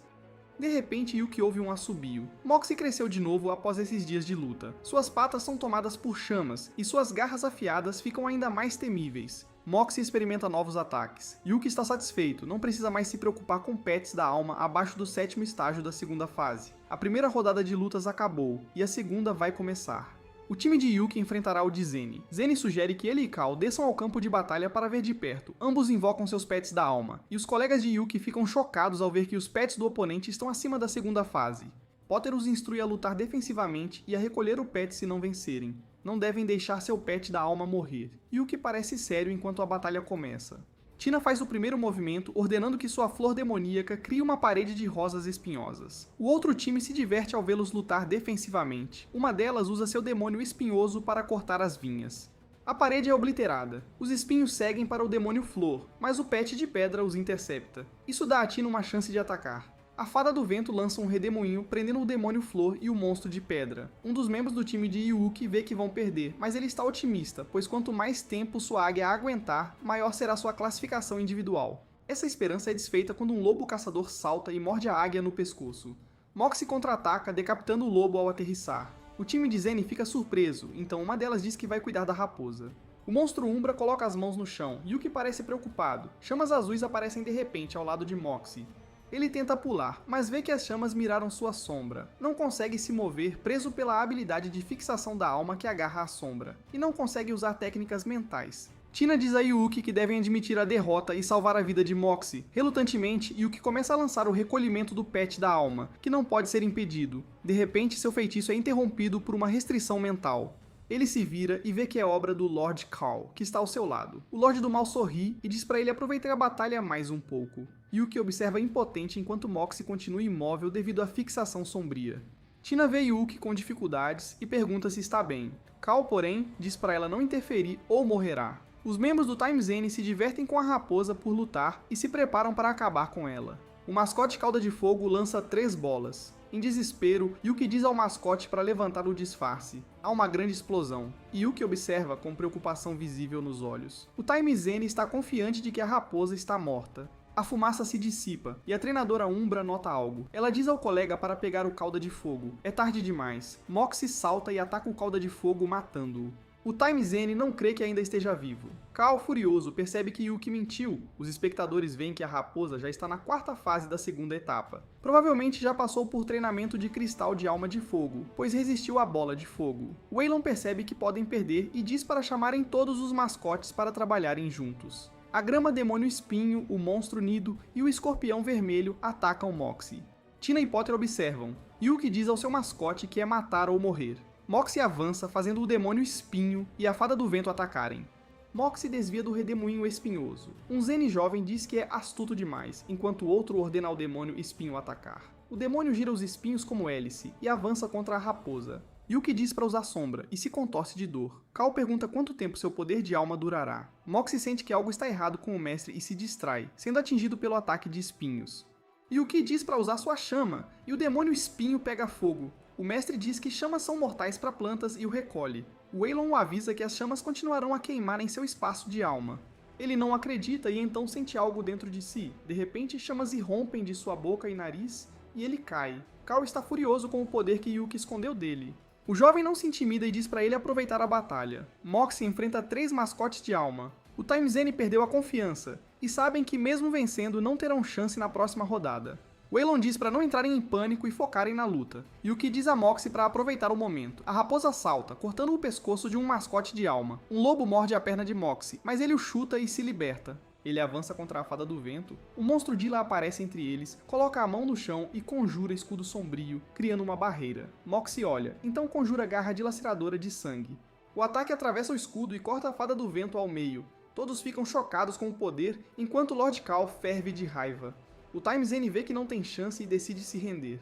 De repente, Yuki ouve um assobio. Moxie cresceu de novo após esses dias de luta. Suas patas são tomadas por chamas, e suas garras afiadas ficam ainda mais temíveis. Moxie experimenta novos ataques. Yuki está satisfeito, não precisa mais se preocupar com pets da alma abaixo do 7º estágio da segunda fase. A primeira rodada de lutas acabou, e a segunda vai começar. O time de Yuki enfrentará o de Zeni. Zeni sugere que ele e Cal desçam ao campo de batalha para ver de perto. Ambos invocam seus pets da alma, e os colegas de Yuki ficam chocados ao ver que os pets do oponente estão acima da segunda fase. Potter os instrui a lutar defensivamente e a recolher o pet se não vencerem. Não devem deixar seu pet da alma morrer. Yuki parece sério enquanto a batalha começa. Tina faz o primeiro movimento, ordenando que sua flor demoníaca crie uma parede de rosas espinhosas. O outro time se diverte ao vê-los lutar defensivamente. Uma delas usa seu demônio espinhoso para cortar as vinhas. A parede é obliterada. Os espinhos seguem para o demônio flor, mas o pet de pedra os intercepta. Isso dá a Tina uma chance de atacar. A Fada do Vento lança um redemoinho prendendo o demônio flor e o monstro de pedra. Um dos membros do time de Yuki vê que vão perder, mas ele está otimista, pois quanto mais tempo sua águia aguentar, maior será sua classificação individual. Essa esperança é desfeita quando um lobo caçador salta e morde a águia no pescoço. Moxie contra-ataca, decapitando o lobo ao aterrissar. O time de Zeni fica surpreso, então uma delas diz que vai cuidar da raposa. O monstro Umbra coloca as mãos no chão, Yuki parece preocupado. Chamas azuis aparecem de repente ao lado de Moxie. Ele tenta pular, mas vê que as chamas miraram sua sombra. Não consegue se mover, preso pela habilidade de fixação da alma que agarra a sombra. E não consegue usar técnicas mentais. Tina diz a Yuki que devem admitir a derrota e salvar a vida de Moxie. Relutantemente, Yuki começa a lançar o recolhimento do pet da alma, que não pode ser impedido. De repente, seu feitiço é interrompido por uma restrição mental. Ele se vira e vê que é obra do Lord Cal, que está ao seu lado. O Lorde do Mal sorri e diz para ele aproveitar a batalha mais um pouco. Yuki observa impotente enquanto Moxie continua imóvel devido à fixação sombria. Tina vê Yuki com dificuldades e pergunta se está bem. Cal, porém, diz para ela não interferir ou morrerá. Os membros do Time Zen se divertem com a raposa por lutar e se preparam para acabar com ela. O mascote Cauda de Fogo lança 3 bolas. Em desespero, Yuki diz ao mascote para levantar o disfarce. Há uma grande explosão, e Yuki observa com preocupação visível nos olhos. O Time Zen está confiante de que a raposa está morta. A fumaça se dissipa, e a treinadora Umbra nota algo. Ela diz ao colega para pegar o Cauda de Fogo. É tarde demais. Moxie salta e ataca o Cauda de Fogo, matando-o. O Time Zen não crê que ainda esteja vivo. Cal, furioso, percebe que Yuki mentiu. Os espectadores veem que a raposa já está na 4ª fase da segunda etapa. Provavelmente já passou por treinamento de cristal de alma de fogo, pois resistiu à bola de fogo. Waylon percebe que podem perder e diz para chamarem todos os mascotes para trabalharem juntos. A grama demônio espinho, o monstro nido e o escorpião vermelho atacam Moxie. Tina e Potter observam. Yuki diz ao seu mascote que é matar ou morrer. Moxie avança, fazendo o demônio espinho e a Fada do Vento atacarem. Moxie desvia do redemoinho espinhoso. Um Zen jovem diz que é astuto demais, enquanto o outro ordena ao demônio espinho atacar. O demônio gira os espinhos como hélice e avança contra a raposa. Yuki diz para usar sombra e se contorce de dor. Cal pergunta quanto tempo seu poder de alma durará. Moxie sente que algo está errado com o mestre e se distrai, sendo atingido pelo ataque de espinhos. Yuki diz para usar sua chama, e o demônio espinho pega fogo. O mestre diz que chamas são mortais para plantas e o recolhe. Waylon o avisa que as chamas continuarão a queimar em seu espaço de alma. Ele não acredita e então sente algo dentro de si. De repente, chamas irrompem de sua boca e nariz e ele cai. Cal está furioso com o poder que Yuki escondeu dele. O jovem não se intimida e diz para ele aproveitar a batalha. Moxie enfrenta 3 mascotes de alma. O Time Zen perdeu a confiança e sabem que mesmo vencendo não terão chance na próxima rodada. Waylon diz para não entrarem em pânico e focarem na luta. Yuki diz a Moxie para aproveitar o momento. A raposa salta, cortando o pescoço de um mascote de alma. Um lobo morde a perna de Moxie, mas ele o chuta e se liberta. Ele avança contra a Fada do Vento. O monstro Dila aparece entre eles, coloca a mão no chão e conjura escudo sombrio, criando uma barreira. Moxie olha, então conjura garra dilaceradora de sangue. O ataque atravessa o escudo e corta a Fada do Vento ao meio. Todos ficam chocados com o poder, enquanto Lord Cal ferve de raiva. O Time Zen vê que não tem chance e decide se render.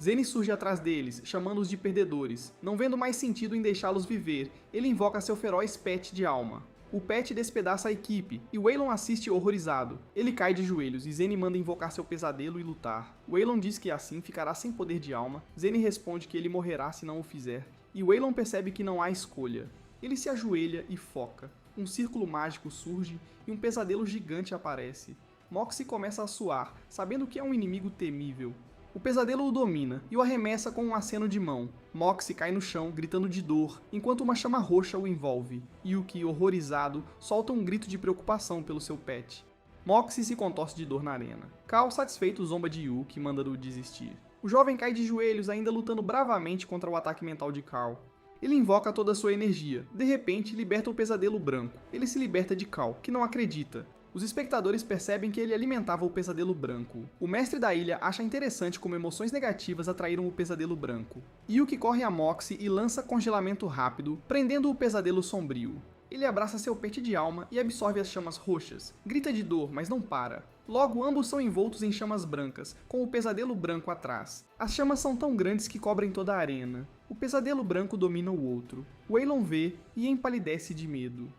Zen surge atrás deles, chamando-os de perdedores. Não vendo mais sentido em deixá-los viver, ele invoca seu feroz pet de alma. O pet despedaça a equipe, e Waylon assiste horrorizado. Ele cai de joelhos, e Zen manda invocar seu pesadelo e lutar. Waylon diz que assim ficará sem poder de alma. Zen responde que ele morrerá se não o fizer, e Waylon percebe que não há escolha. Ele se ajoelha e foca. Um círculo mágico surge, e um pesadelo gigante aparece. Moxie começa a suar, sabendo que é um inimigo temível. O pesadelo o domina e o arremessa com um aceno de mão. Moxie cai no chão, gritando de dor, enquanto uma chama roxa o envolve. Yuki, horrorizado, solta um grito de preocupação pelo seu pet. Moxie se contorce de dor na arena. Cal, satisfeito, zomba de Yuki, mandando-o desistir. O jovem cai de joelhos, ainda lutando bravamente contra o ataque mental de Cal. Ele invoca toda a sua energia. De repente, liberta o pesadelo branco. Ele se liberta de Cal, que não acredita. Os espectadores percebem que ele alimentava o pesadelo branco. O mestre da ilha acha interessante como emoções negativas atraíram o pesadelo branco. Yuki corre a Moxie e lança congelamento rápido, prendendo o pesadelo sombrio. Ele abraça seu pet de alma e absorve as chamas roxas. Grita de dor, mas não para. Logo, ambos são envoltos em chamas brancas, com o pesadelo branco atrás. As chamas são tão grandes que cobrem toda a arena. O pesadelo branco domina o outro. Waylon vê e empalidece de medo.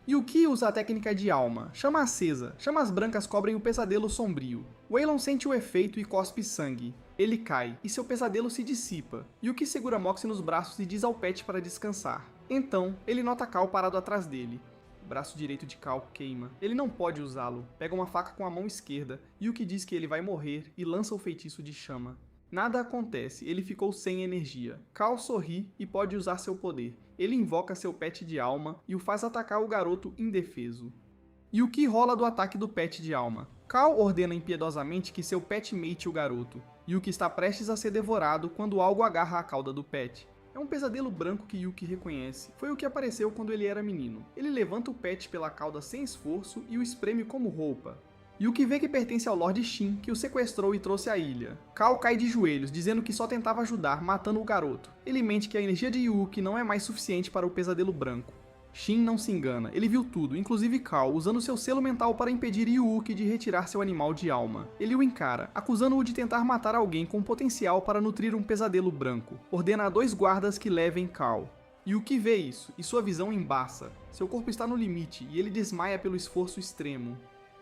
Yuki usa a técnica de alma, chama acesa, chamas brancas cobrem o pesadelo sombrio. Waylon sente o efeito e cospe sangue. Ele cai, e seu pesadelo se dissipa. Yuki segura Moxie nos braços e diz ao pet para descansar. Então, ele nota Cal parado atrás dele. O braço direito de Cal queima. Ele não pode usá-lo. Pega uma faca com a mão esquerda. Yuki diz que ele vai morrer e lança o feitiço de chama. Nada acontece, ele ficou sem energia. Cal sorri e pode usar seu poder. Ele invoca seu pet de alma e o faz atacar o garoto indefeso. Yuki rola do ataque do pet de alma. Cal ordena impiedosamente que seu pet mate o garoto. Yuki está prestes a ser devorado quando algo agarra a cauda do pet. É um pesadelo branco que Yuki reconhece. Foi o que apareceu quando ele era menino. Ele levanta o pet pela cauda sem esforço e o espreme como roupa. Yuki vê que pertence ao Lord Shin, que o sequestrou e trouxe à ilha. Cal cai de joelhos, dizendo que só tentava ajudar, matando o garoto. Ele mente que a energia de Yuki não é mais suficiente para o pesadelo branco. Shin não se engana, ele viu tudo, inclusive Cal, usando seu selo mental para impedir Yuki de retirar seu animal de alma. Ele o encara, acusando-o de tentar matar alguém com potencial para nutrir um pesadelo branco. Ordena a 2 guardas que levem Cal. Yuki vê isso, e sua visão embaça. Seu corpo está no limite, e ele desmaia pelo esforço extremo.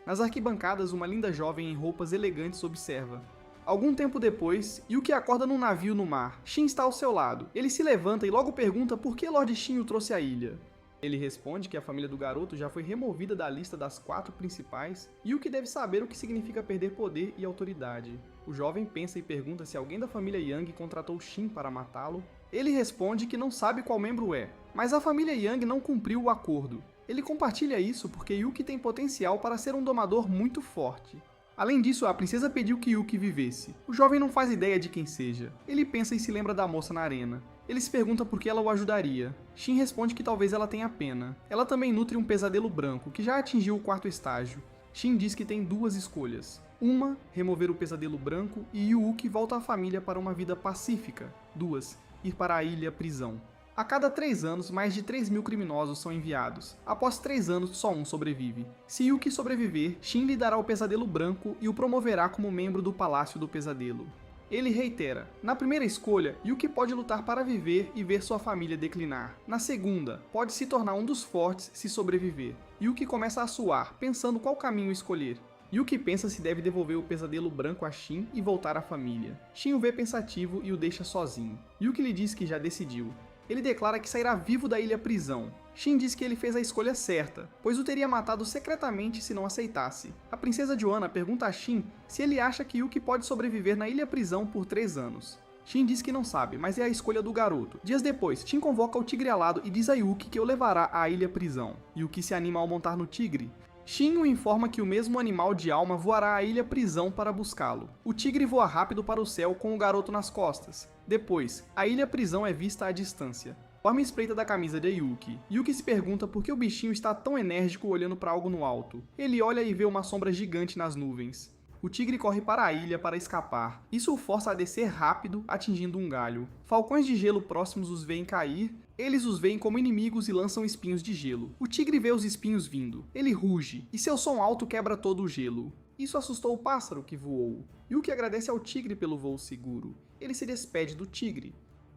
Nas arquibancadas, uma linda jovem em roupas elegantes observa. Algum tempo depois, Yuki acorda num navio no mar. Shin está ao seu lado. Ele se levanta e logo pergunta por que Lord Shin o trouxe à ilha. Ele responde que a família do garoto já foi removida da lista das 4 principais e Yuki deve saber o que significa perder poder e autoridade. O jovem pensa e pergunta se alguém da família Yang contratou Shin para matá-lo. Ele responde que não sabe qual membro é, mas a família Yang não cumpriu o acordo. Ele compartilha isso porque Yuki tem potencial para ser um domador muito forte. Além disso, a princesa pediu que Yuki vivesse. O jovem não faz ideia de quem seja. Ele pensa e se lembra da moça na arena. Ele se pergunta por que ela o ajudaria. Shin responde que talvez ela tenha pena. Ela também nutre um pesadelo branco, que já atingiu o 4º estágio. Shin diz que tem 2 escolhas. Uma, remover o pesadelo branco, e Yuki volta à família para uma vida pacífica. 2, ir para a ilha prisão. A cada 3 anos, mais de 3.000 criminosos são enviados. Após 3 anos, só um sobrevive. Se Yuki sobreviver, Shin lhe dará o pesadelo branco e o promoverá como membro do Palácio do Pesadelo. Ele reitera, na primeira escolha, Yuki pode lutar para viver e ver sua família declinar. Na segunda, pode se tornar um dos fortes se sobreviver. Yuki começa a suar, pensando qual caminho escolher. Yuki pensa se deve devolver o pesadelo branco a Shin e voltar à família. Shin o vê pensativo e o deixa sozinho. Yuki lhe diz que já decidiu. Ele declara que sairá vivo da ilha prisão. Shin diz que ele fez a escolha certa, pois o teria matado secretamente se não aceitasse. A princesa Joanna pergunta a Shin se ele acha que Yuki pode sobreviver na ilha prisão por 3 anos. Shin diz que não sabe, mas é a escolha do garoto. Dias depois, Shin convoca o tigre alado e diz a Yuki que o levará à ilha prisão. Yuki se anima ao montar no tigre. Shin o informa que o mesmo animal de alma voará à ilha prisão para buscá-lo. O tigre voa rápido para o céu com o garoto nas costas. Depois, a ilha prisão é vista à distância. Orme espreita da camisa de Yuki. Yuki se pergunta por que o bichinho está tão enérgico olhando para algo no alto. Ele olha e vê uma sombra gigante nas nuvens. O tigre corre para a ilha para escapar. Isso o força a descer rápido, atingindo um galho. Falcões de gelo próximos os veem cair. Eles os veem como inimigos e lançam espinhos de gelo. O tigre vê os espinhos vindo. Ele ruge, e seu som alto quebra todo o gelo. Isso assustou o pássaro que voou. Yuki agradece ao tigre pelo voo seguro. Ele se despede do tigre.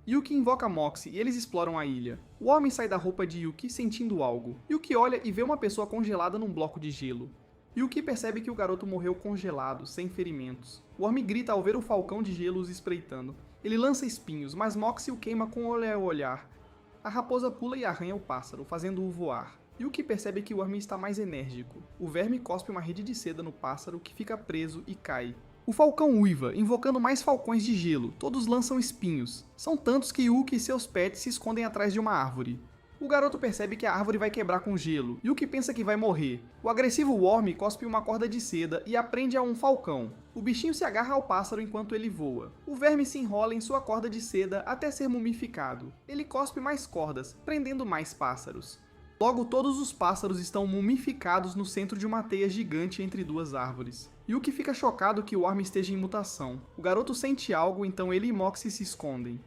Yuki invoca Moxie e eles exploram a ilha. O homem sai da roupa de Yuki sentindo algo. Yuki olha e vê uma pessoa congelada num bloco de gelo. Yuki percebe que o garoto morreu congelado, sem ferimentos. O homem grita ao ver o falcão de gelo os espreitando. Ele lança espinhos, mas Moxie o queima com o olhar. A raposa pula e arranha o pássaro, fazendo-o voar. Yuki percebe que o Worm está mais enérgico. O verme cospe uma rede de seda no pássaro, que fica preso e cai. O falcão uiva, invocando mais falcões de gelo, todos lançam espinhos. São tantos que Yuki e seus pets se escondem atrás de uma árvore. O garoto percebe que a árvore vai quebrar com gelo, Yuki pensa que vai morrer. O agressivo Worm cospe uma corda de seda e aprende a um falcão. O bichinho se agarra ao pássaro enquanto ele voa. O verme se enrola em sua corda de seda até ser mumificado. Ele cospe mais cordas, prendendo mais pássaros. Logo, todos os pássaros estão mumificados no centro de uma teia gigante entre duas árvores. Yuki fica chocado que o Worm esteja em mutação. O garoto sente algo, então ele e Moxie se escondem.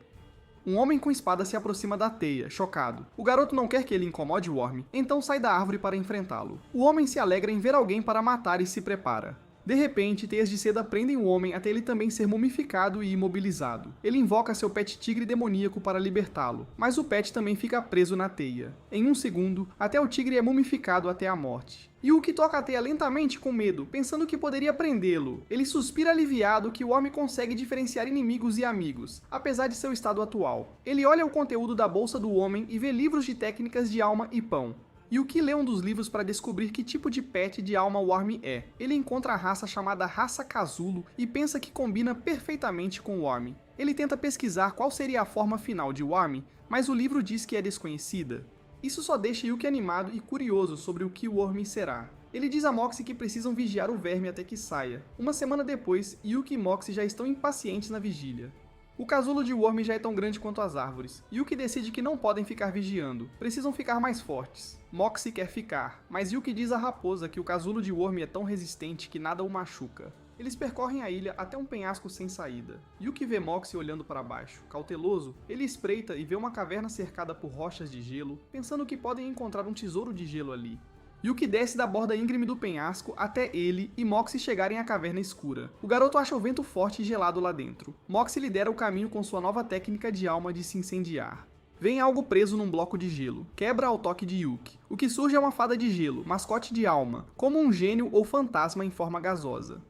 Um homem com espada se aproxima da teia, chocado. O garoto não quer que ele incomode o Worm, então sai da árvore para enfrentá-lo. O homem se alegra em ver alguém para matar e se prepara. De repente, teias de seda prendem o homem até ele também ser mumificado e imobilizado. Ele invoca seu pet tigre demoníaco para libertá-lo, mas o pet também fica preso na teia. Em um segundo, até o tigre é mumificado até a morte. Yuki toca a teia lentamente com medo, pensando que poderia prendê-lo. Ele suspira aliviado que o homem consegue diferenciar inimigos e amigos, apesar de seu estado atual. Ele olha o conteúdo da bolsa do homem e vê livros de técnicas de alma e pão. Yuki lê um dos livros para descobrir que tipo de pet de alma o Worm é. Ele encontra a raça chamada Raça Casulo e pensa que combina perfeitamente com o Worm. Ele tenta pesquisar qual seria a forma final de Worm, mas o livro diz que é desconhecida. Isso só deixa Yuki animado e curioso sobre o que o Worm será. Ele diz a Moxie que precisam vigiar o verme até que saia. Uma semana depois, Yuki e Moxie já estão impacientes na vigília. O casulo de Worm já é tão grande quanto as árvores. Yuki decide que não podem ficar vigiando, precisam ficar mais fortes. Moxie quer ficar, mas Yuki diz à raposa que o casulo de Worm é tão resistente que nada o machuca. Eles percorrem a ilha até um penhasco sem saída. Yuki vê Moxie olhando para baixo. Cauteloso, ele espreita e vê uma caverna cercada por rochas de gelo, pensando que podem encontrar um tesouro de gelo ali. Yuki desce da borda íngreme do penhasco até ele e Moxie chegarem à caverna escura. O garoto acha o vento forte e gelado lá dentro. Moxie lidera o caminho com sua nova técnica de alma de se incendiar. Vem algo preso num bloco de gelo. Quebra ao toque de Yuki. O que surge é uma fada de gelo, mascote de alma, como um gênio ou fantasma em forma gasosa.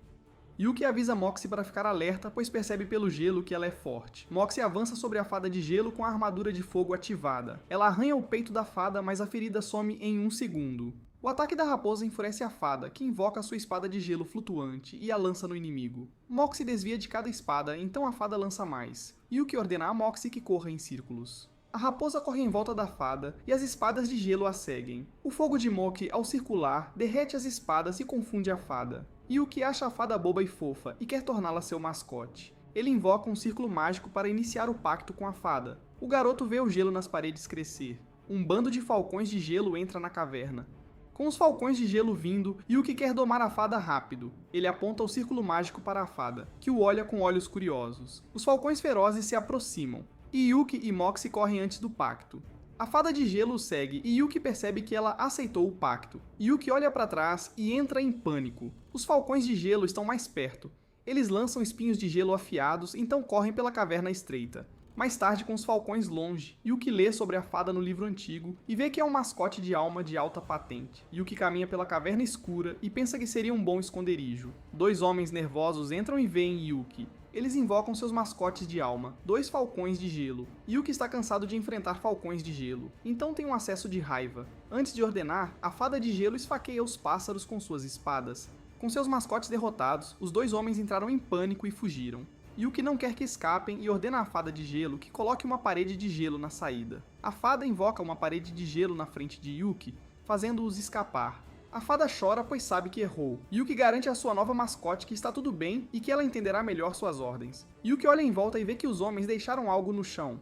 Yuki avisa Moxie para ficar alerta, pois percebe pelo gelo que ela é forte. Moxie avança sobre a fada de gelo com a armadura de fogo ativada. Ela arranha o peito da fada, mas a ferida some em um segundo. O ataque da raposa enfurece a fada, que invoca sua espada de gelo flutuante e a lança no inimigo. Moxie desvia de cada espada, então a fada lança mais. Yuki ordena a Moxie que corra em círculos. A raposa corre em volta da fada e as espadas de gelo a seguem. O fogo de Moxie, ao circular, derrete as espadas e confunde a fada. Yuki acha a fada boba e fofa e quer torná-la seu mascote. Ele invoca um círculo mágico para iniciar o pacto com a fada. O garoto vê o gelo nas paredes crescer. Um bando de falcões de gelo entra na caverna. Com os falcões de gelo vindo, Yuki quer domar a fada rápido. Ele aponta o círculo mágico para a fada, que o olha com olhos curiosos. Os falcões ferozes se aproximam, e Yuki e Moxie correm antes do pacto. A fada de gelo o segue e Yuki percebe que ela aceitou o pacto. Yuki olha para trás e entra em pânico. Os falcões de gelo estão mais perto. Eles lançam espinhos de gelo afiados, então correm pela caverna estreita. Mais tarde, com os falcões longe, Yuki lê sobre a fada no livro antigo e vê que é um mascote de alma de alta patente. Yuki caminha pela caverna escura e pensa que seria um bom esconderijo. Dois homens nervosos entram e veem Yuki. Eles invocam seus mascotes de alma, dois falcões de gelo. Yuki está cansado de enfrentar falcões de gelo, então tem um acesso de raiva. Antes de ordenar, a fada de gelo esfaqueia os pássaros com suas espadas. Com seus mascotes derrotados, os dois homens entraram em pânico e fugiram. Yuki não quer que escapem e ordena à fada de gelo que coloque uma parede de gelo na saída. A fada invoca uma parede de gelo na frente de Yuki, fazendo-os escapar. A fada chora pois sabe que errou. Yuki garante à sua nova mascote que está tudo bem e que ela entenderá melhor suas ordens. Yuki olha em volta e vê que os homens deixaram algo no chão.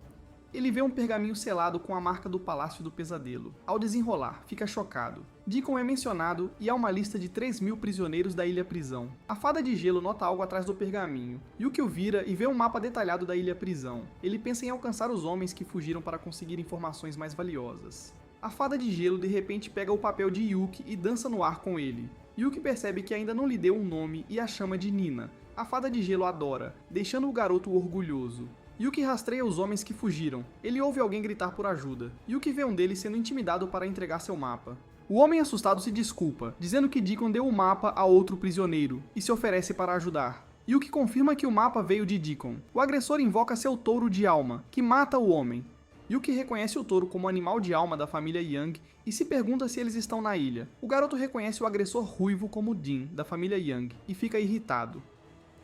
Ele vê um pergaminho selado com a marca do Palácio do Pesadelo. Ao desenrolar, fica chocado. Deacon é mencionado e há uma lista de 3.000 prisioneiros da Ilha Prisão. A fada de gelo nota algo atrás do pergaminho. Yuki o vira e vê um mapa detalhado da Ilha Prisão. Ele pensa em alcançar os homens que fugiram para conseguir informações mais valiosas. A fada de gelo de repente pega o papel de Yuki e dança no ar com ele. Yuki percebe que ainda não lhe deu um nome e a chama de Nina. A fada de gelo adora, deixando o garoto orgulhoso. Yuki rastreia os homens que fugiram. Ele ouve alguém gritar por ajuda. Yuki vê um deles sendo intimidado para entregar seu mapa. O homem assustado se desculpa, dizendo que Deacon deu o mapa a outro prisioneiro e se oferece para ajudar. Yuki confirma que o mapa veio de Deacon. O agressor invoca seu touro de alma, que mata o homem. Yuki reconhece o touro como animal de alma da família Young e se pergunta se eles estão na ilha. O garoto reconhece o agressor ruivo como Dean, da família Young, e fica irritado.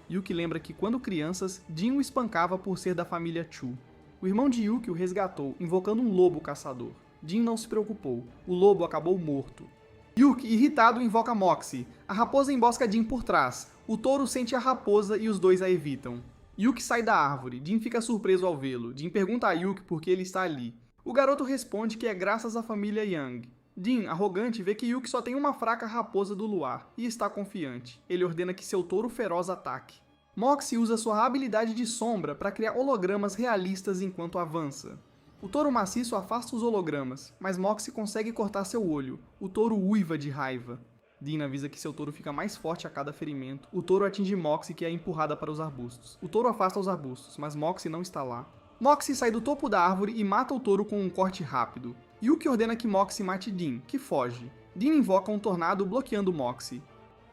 Yuki lembra que quando crianças, Jin o espancava por ser da família Chu. O irmão de Yuki o resgatou, invocando um lobo caçador. Jin não se preocupou, o lobo acabou morto. Yuki, irritado, invoca Moxie. A raposa embosca Jin por trás. O touro sente a raposa e os dois a evitam. Yuki sai da árvore. Jin fica surpreso ao vê-lo. Jin pergunta a Yuki por que ele está ali. O garoto responde que é graças à família Yang. Jin, arrogante, vê que Yuki só tem uma fraca raposa do luar e está confiante. Ele ordena que seu touro feroz ataque. Moxie usa sua habilidade de sombra para criar hologramas realistas enquanto avança. O touro maciço afasta os hologramas, mas Moxie consegue cortar seu olho. O touro uiva de raiva. Jin avisa que seu touro fica mais forte a cada ferimento. O touro atinge Moxie, que é empurrada para os arbustos. O touro afasta os arbustos, mas Moxie não está lá. Moxie sai do topo da árvore e mata o touro com um corte rápido. Yuki ordena que Moxie mate Jin, que foge. Jin invoca um tornado bloqueando Moxie.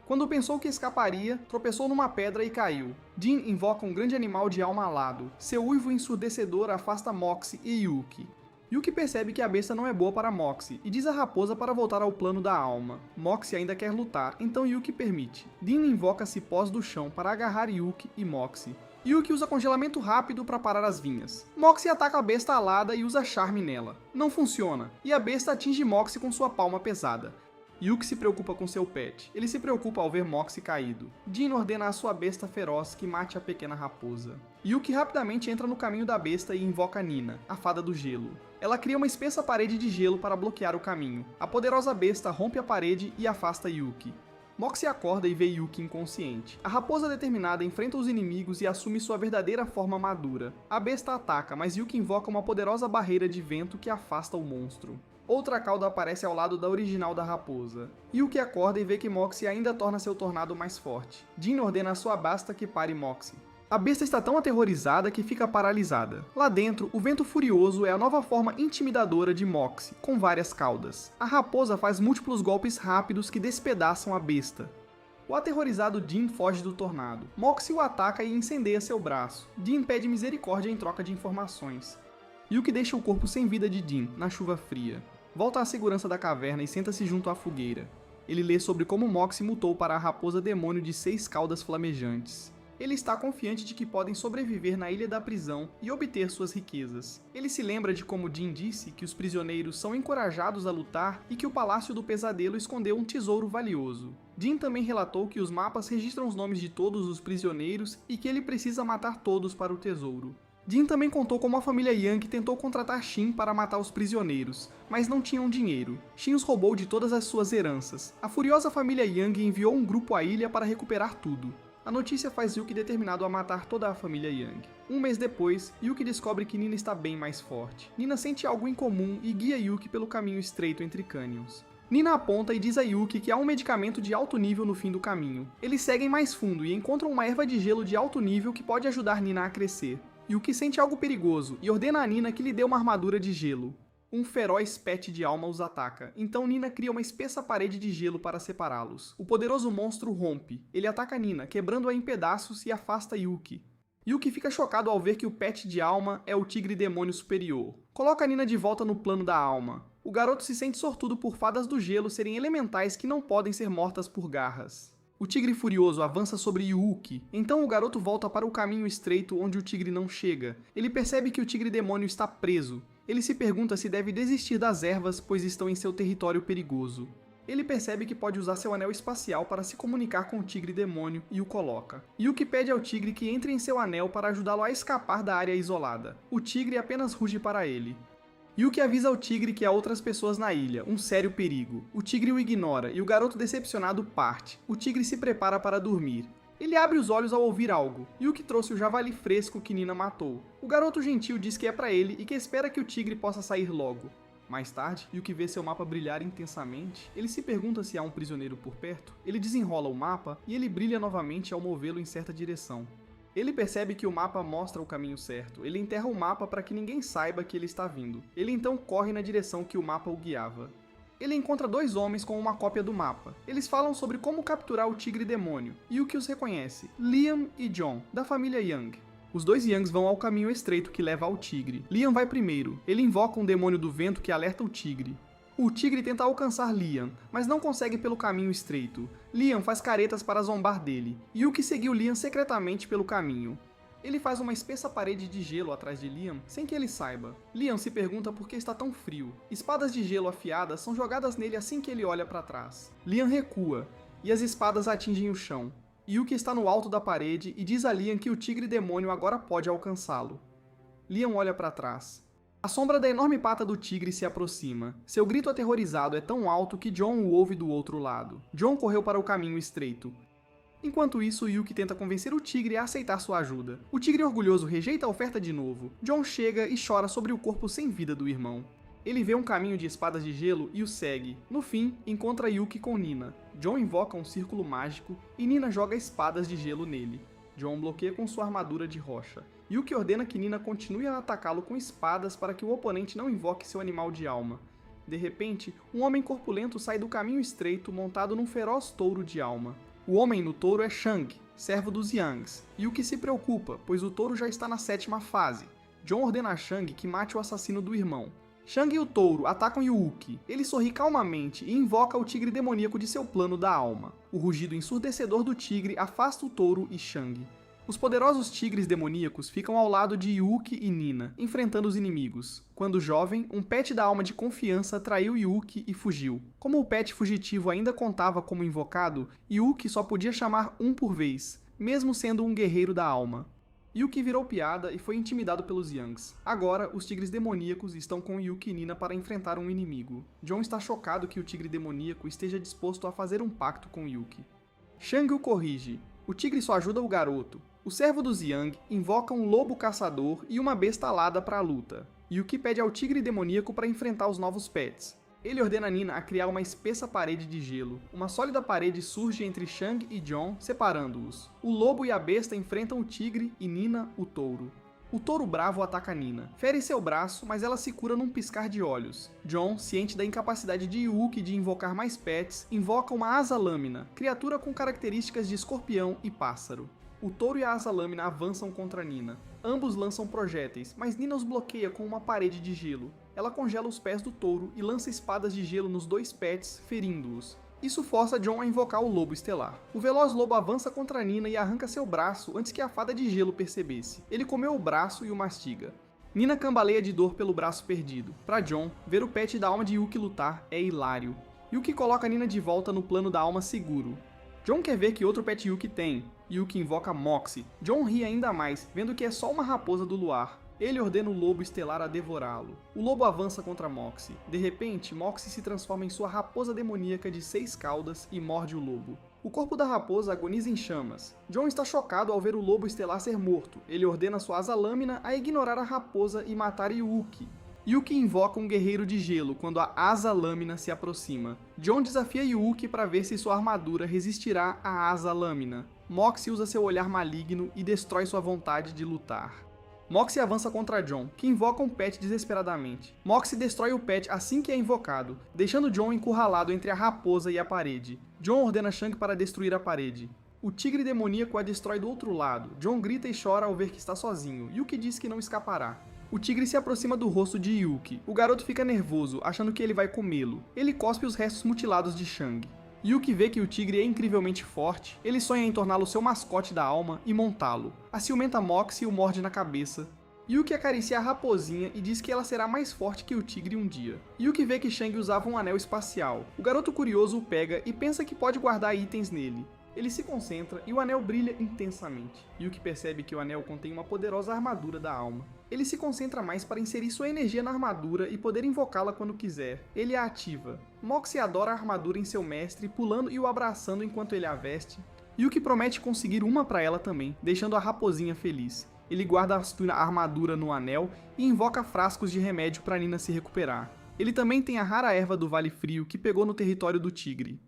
Quando pensou que escaparia, tropeçou numa pedra e caiu. Jin invoca um grande animal de alma alado. Seu uivo ensurdecedor afasta Moxie e Yuki. Yuki percebe que a besta não é boa para Moxie e diz à raposa para voltar ao plano da alma. Moxie ainda quer lutar, então Yuki permite. Jin invoca cipós do chão para agarrar Yuki e Moxie. Yuki usa congelamento rápido para parar as vinhas. Moxie ataca a besta alada e usa charme nela. Não funciona, e a besta atinge Moxie com sua palma pesada. Yuki se preocupa com seu pet. Ele se preocupa ao ver Moxie caído. Jin ordena a sua besta feroz que mate a pequena raposa. Yuki rapidamente entra no caminho da besta e invoca Nina, a fada do gelo. Ela cria uma espessa parede de gelo para bloquear o caminho. A poderosa besta rompe a parede e afasta Yuki. Moxie acorda e vê Yuki inconsciente. A raposa determinada enfrenta os inimigos e assume sua verdadeira forma madura. A besta ataca, mas Yuki invoca uma poderosa barreira de vento que afasta o monstro. Outra cauda aparece ao lado da original da raposa. Yuki acorda e vê que Moxie ainda torna seu tornado mais forte. Jin ordena a sua basta que pare Moxie. A besta está tão aterrorizada que fica paralisada. Lá dentro, o vento furioso é a nova forma intimidadora de Moxie, com várias caudas. A raposa faz múltiplos golpes rápidos que despedaçam a besta. O aterrorizado Jin foge do tornado. Moxie o ataca e incendeia seu braço. Jin pede misericórdia em troca de informações. Yuki deixa o corpo sem vida de Jin, na chuva fria. Volta à segurança da caverna e senta-se junto à fogueira. Ele lê sobre como Moxie mutou para a raposa demônio de 6 caudas flamejantes. Ele está confiante de que podem sobreviver na ilha da prisão e obter suas riquezas. Ele se lembra de como Jin disse que os prisioneiros são encorajados a lutar e que o Palácio do Pesadelo escondeu um tesouro valioso. Jin também relatou que os mapas registram os nomes de todos os prisioneiros e que ele precisa matar todos para o tesouro. Jin também contou como a família Yang tentou contratar Shin para matar os prisioneiros, mas não tinham dinheiro. Shin os roubou de todas as suas heranças. A furiosa família Yang enviou um grupo à ilha para recuperar tudo. A notícia faz Yuki determinado a matar toda a família Yang. Um mês depois, Yuki descobre que Nina está bem mais forte. Nina sente algo incomum e guia Yuki pelo caminho estreito entre cânions. Nina aponta e diz a Yuki que há um medicamento de alto nível no fim do caminho. Eles seguem mais fundo e encontram uma erva de gelo de alto nível que pode ajudar Nina a crescer. Yuki sente algo perigoso e ordena a Nina que lhe dê uma armadura de gelo. Um feroz pet de alma os ataca, então Nina cria uma espessa parede de gelo para separá-los. O poderoso monstro rompe. Ele ataca Nina, quebrando-a em pedaços e afasta Yuki. Yuki fica chocado ao ver que o pet de alma é o tigre demônio superior. Coloca Nina de volta no plano da alma. O garoto se sente sortudo por fadas do gelo serem elementais que não podem ser mortas por garras. O tigre furioso avança sobre Yuki, então o garoto volta para o caminho estreito onde o tigre não chega. Ele percebe que o tigre demônio está preso. Ele se pergunta se deve desistir das ervas, pois estão em seu território perigoso. Ele percebe que pode usar seu anel espacial para se comunicar com o tigre demônio e o coloca. Yuki pede ao tigre que entre em seu anel para ajudá-lo a escapar da área isolada. O tigre apenas ruge para ele. Yuki avisa ao tigre que há outras pessoas na ilha, um sério perigo. O tigre o ignora e o garoto decepcionado parte. O tigre se prepara para dormir. Ele abre os olhos ao ouvir algo. Yuki trouxe o javali fresco que Nina matou. O garoto gentil diz que é para ele e que espera que o tigre possa sair logo. Mais tarde, Yuki vê seu mapa brilhar intensamente. Ele se pergunta se há um prisioneiro por perto. Ele desenrola o mapa e ele brilha novamente ao movê-lo em certa direção. Ele percebe que o mapa mostra o caminho certo. Ele enterra o mapa para que ninguém saiba que ele está vindo. Ele então corre na direção que o mapa o guiava. Ele encontra 2 homens com uma cópia do mapa. Eles falam sobre como capturar o tigre demônio, e o que os reconhece, Liam e John, da família Yang. Os 2 Yangs vão ao caminho estreito que leva ao tigre. Liam vai primeiro. Ele invoca um demônio do vento que alerta o tigre. O tigre tenta alcançar Liam, mas não consegue pelo caminho estreito. Liam faz caretas para zombar dele. Yuki seguiu Liam secretamente pelo caminho. Ele faz uma espessa parede de gelo atrás de Liam sem que ele saiba. Liam se pergunta por que está tão frio. Espadas de gelo afiadas são jogadas nele assim que ele olha para trás. Liam recua, e as espadas atingem o chão. Yuki está no alto da parede e diz a Liam que o tigre demônio agora pode alcançá-lo. Liam olha para trás. A sombra da enorme pata do tigre se aproxima. Seu grito aterrorizado é tão alto que John o ouve do outro lado. John correu para o caminho estreito. Enquanto isso, Yuki tenta convencer o tigre a aceitar sua ajuda. O tigre orgulhoso rejeita a oferta de novo. John chega e chora sobre o corpo sem vida do irmão. Ele vê um caminho de espadas de gelo e o segue. No fim, encontra Yuki com Nina. John invoca um círculo mágico e Nina joga espadas de gelo nele. John bloqueia com sua armadura de rocha. Yuki ordena que Nina continue a atacá-lo com espadas para que o oponente não invoque seu animal de alma. De repente, um homem corpulento sai do caminho estreito montado num feroz touro de alma. O homem no touro é Shang, servo dos Yangs. Yuki se preocupa, pois o touro já está na 7ª fase. John ordena a Shang que mate o assassino do irmão. Shang e o touro atacam Yuki. Ele sorri calmamente e invoca o tigre demoníaco de seu plano da alma. O rugido ensurdecedor do tigre afasta o touro e Shang. Os poderosos tigres demoníacos ficam ao lado de Yuki e Nina, enfrentando os inimigos. Quando jovem, um pet da alma de confiança traiu Yuki e fugiu. Como o pet fugitivo ainda contava como invocado, Yuki só podia chamar um por vez, mesmo sendo um guerreiro da alma. Yuki virou piada e foi intimidado pelos Yangs. Agora, os tigres demoníacos estão com Yuki e Nina para enfrentar um inimigo. John está chocado que o tigre demoníaco esteja disposto a fazer um pacto com Yuki. Shang o corrige. O tigre só ajuda o garoto. O servo dos Yang invoca um lobo caçador e uma besta alada para a luta. Yuki pede ao tigre demoníaco para enfrentar os novos pets. Ele ordena Nina a criar uma espessa parede de gelo. Uma sólida parede surge entre Shang e John, separando-os. O lobo e a besta enfrentam o tigre e Nina, o touro. O touro bravo ataca Nina. Fere seu braço, mas ela se cura num piscar de olhos. John, ciente da incapacidade de Yuki de invocar mais pets, invoca uma asa-lâmina, criatura com características de escorpião e pássaro. O touro e a asa-lâmina avançam contra Nina. Ambos lançam projéteis, mas Nina os bloqueia com uma parede de gelo. Ela congela os pés do touro e lança espadas de gelo nos dois pets, ferindo-os. Isso força John a invocar o lobo estelar. O veloz lobo avança contra Nina e arranca seu braço antes que a fada de gelo percebesse. Ele comeu o braço e o mastiga. Nina cambaleia de dor pelo braço perdido. Para John, ver o pet da alma de Yuki lutar é hilário. Yuki coloca Nina de volta no plano da alma seguro. John quer ver que outro pet Yuki tem. Yuki invoca Moxie. John ri ainda mais, vendo que é só uma raposa do luar. Ele ordena o lobo estelar a devorá-lo. O lobo avança contra Moxie. De repente, Moxie se transforma em sua raposa demoníaca de 6 caudas e morde o lobo. O corpo da raposa agoniza em chamas. John está chocado ao ver o lobo estelar ser morto. Ele ordena sua asa-lâmina a ignorar a raposa e matar Yuki. Yuki invoca um guerreiro de gelo quando a asa-lâmina se aproxima. John desafia Yuki para ver se sua armadura resistirá à asa-lâmina. Moxie usa seu olhar maligno e destrói sua vontade de lutar. Moxie avança contra John, que invoca um pet desesperadamente. Moxie destrói o pet assim que é invocado, deixando John encurralado entre a raposa e a parede. John ordena Shang para destruir a parede. O tigre demoníaco a destrói do outro lado. John grita e chora ao ver que está sozinho. Yuki diz que não escapará. O tigre se aproxima do rosto de Yuki. O garoto fica nervoso, achando que ele vai comê-lo. Ele cospe os restos mutilados de Shang. Yuki vê que o tigre é incrivelmente forte. Ele sonha em torná-lo seu mascote da alma e montá-lo. A ciumenta Moxie o morde na cabeça. Yuki acaricia a raposinha e diz que ela será mais forte que o tigre um dia. Yuki vê que Shang usava um anel espacial. O garoto curioso o pega e pensa que pode guardar itens nele. Ele se concentra e o anel brilha intensamente. Yuki percebe que o anel contém uma poderosa armadura da alma. Ele se concentra mais para inserir sua energia na armadura e poder invocá-la quando quiser. Ele a ativa. Moxie adora a armadura em seu mestre, pulando e o abraçando enquanto ele a veste. Yuki promete conseguir uma para ela também, deixando a raposinha feliz. Ele guarda a armadura no anel e invoca frascos de remédio para Nina se recuperar. Ele também tem a rara erva do Vale Frio que pegou no território do tigre.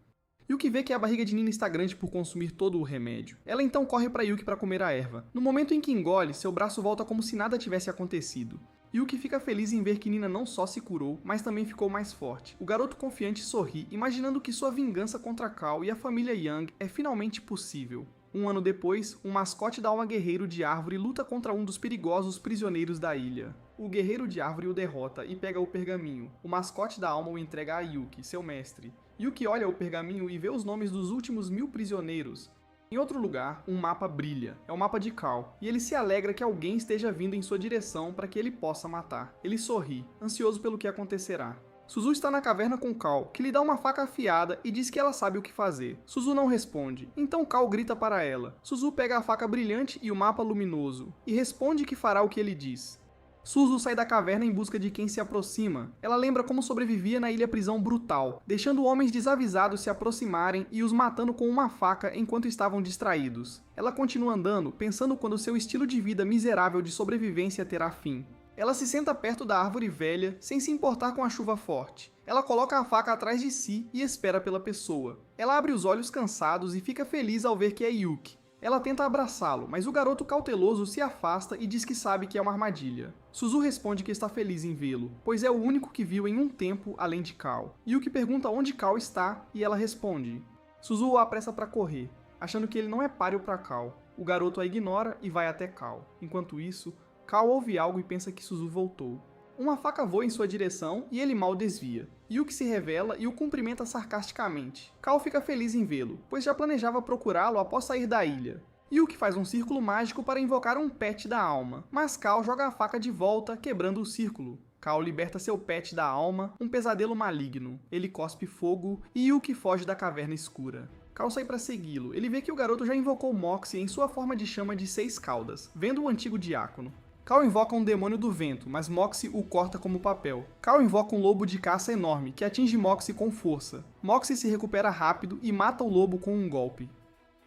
Yuki vê que a barriga de Nina está grande por consumir todo o remédio. Ela então corre para Yuki para comer a erva. No momento em que engole, seu braço volta como se nada tivesse acontecido. Yuki fica feliz em ver que Nina não só se curou, mas também ficou mais forte. O garoto confiante sorri, imaginando que sua vingança contra Cal e a família Yang é finalmente possível. Um ano depois, um mascote da alma guerreiro de árvore luta contra um dos perigosos prisioneiros da ilha. O guerreiro de árvore o derrota e pega o pergaminho. O mascote da alma o entrega a Yuki, seu mestre. Yuki olha o pergaminho e vê os nomes dos últimos 1000 prisioneiros. Em outro lugar, um mapa brilha. É o mapa de Cal, e ele se alegra que alguém esteja vindo em sua direção para que ele possa matar. Ele sorri, ansioso pelo que acontecerá. Suzu está na caverna com Cal, que lhe dá uma faca afiada e diz que ela sabe o que fazer. Suzu não responde, então Cal grita para ela. Suzu pega a faca brilhante e o mapa luminoso, e responde que fará o que ele diz. Suzu sai da caverna em busca de quem se aproxima. Ela lembra como sobrevivia na ilha-prisão brutal, deixando homens desavisados se aproximarem e os matando com uma faca enquanto estavam distraídos. Ela continua andando, pensando quando seu estilo de vida miserável de sobrevivência terá fim. Ela se senta perto da árvore velha, sem se importar com a chuva forte. Ela coloca a faca atrás de si e espera pela pessoa. Ela abre os olhos cansados e fica feliz ao ver que é Yuki. Ela tenta abraçá-lo, mas o garoto cauteloso se afasta e diz que sabe que é uma armadilha. Suzu responde que está feliz em vê-lo, pois é o único que viu em um tempo além de Cal. Yuki pergunta onde Cal está e ela responde. Suzu o apressa para correr, achando que ele não é páreo para Cal. O garoto a ignora e vai até Cal. Enquanto isso, Cal ouve algo e pensa que Suzu voltou. Uma faca voa em sua direção e ele mal desvia. Yuki se revela e o cumprimenta sarcasticamente. Cal fica feliz em vê-lo, pois já planejava procurá-lo após sair da ilha. Yuki faz um círculo mágico para invocar um pet da alma, mas Cal joga a faca de volta, quebrando o círculo. Cal liberta seu pet da alma, um pesadelo maligno. Ele cospe fogo e Yuki foge da caverna escura. Cal sai para segui-lo. Ele vê que o garoto já invocou Moxie em sua forma de chama de 6 caudas, vendo o antigo diácono. Cal invoca um demônio do vento, mas Moxie o corta como papel. Cal invoca um lobo de caça enorme, que atinge Moxie com força. Moxie se recupera rápido e mata o lobo com um golpe.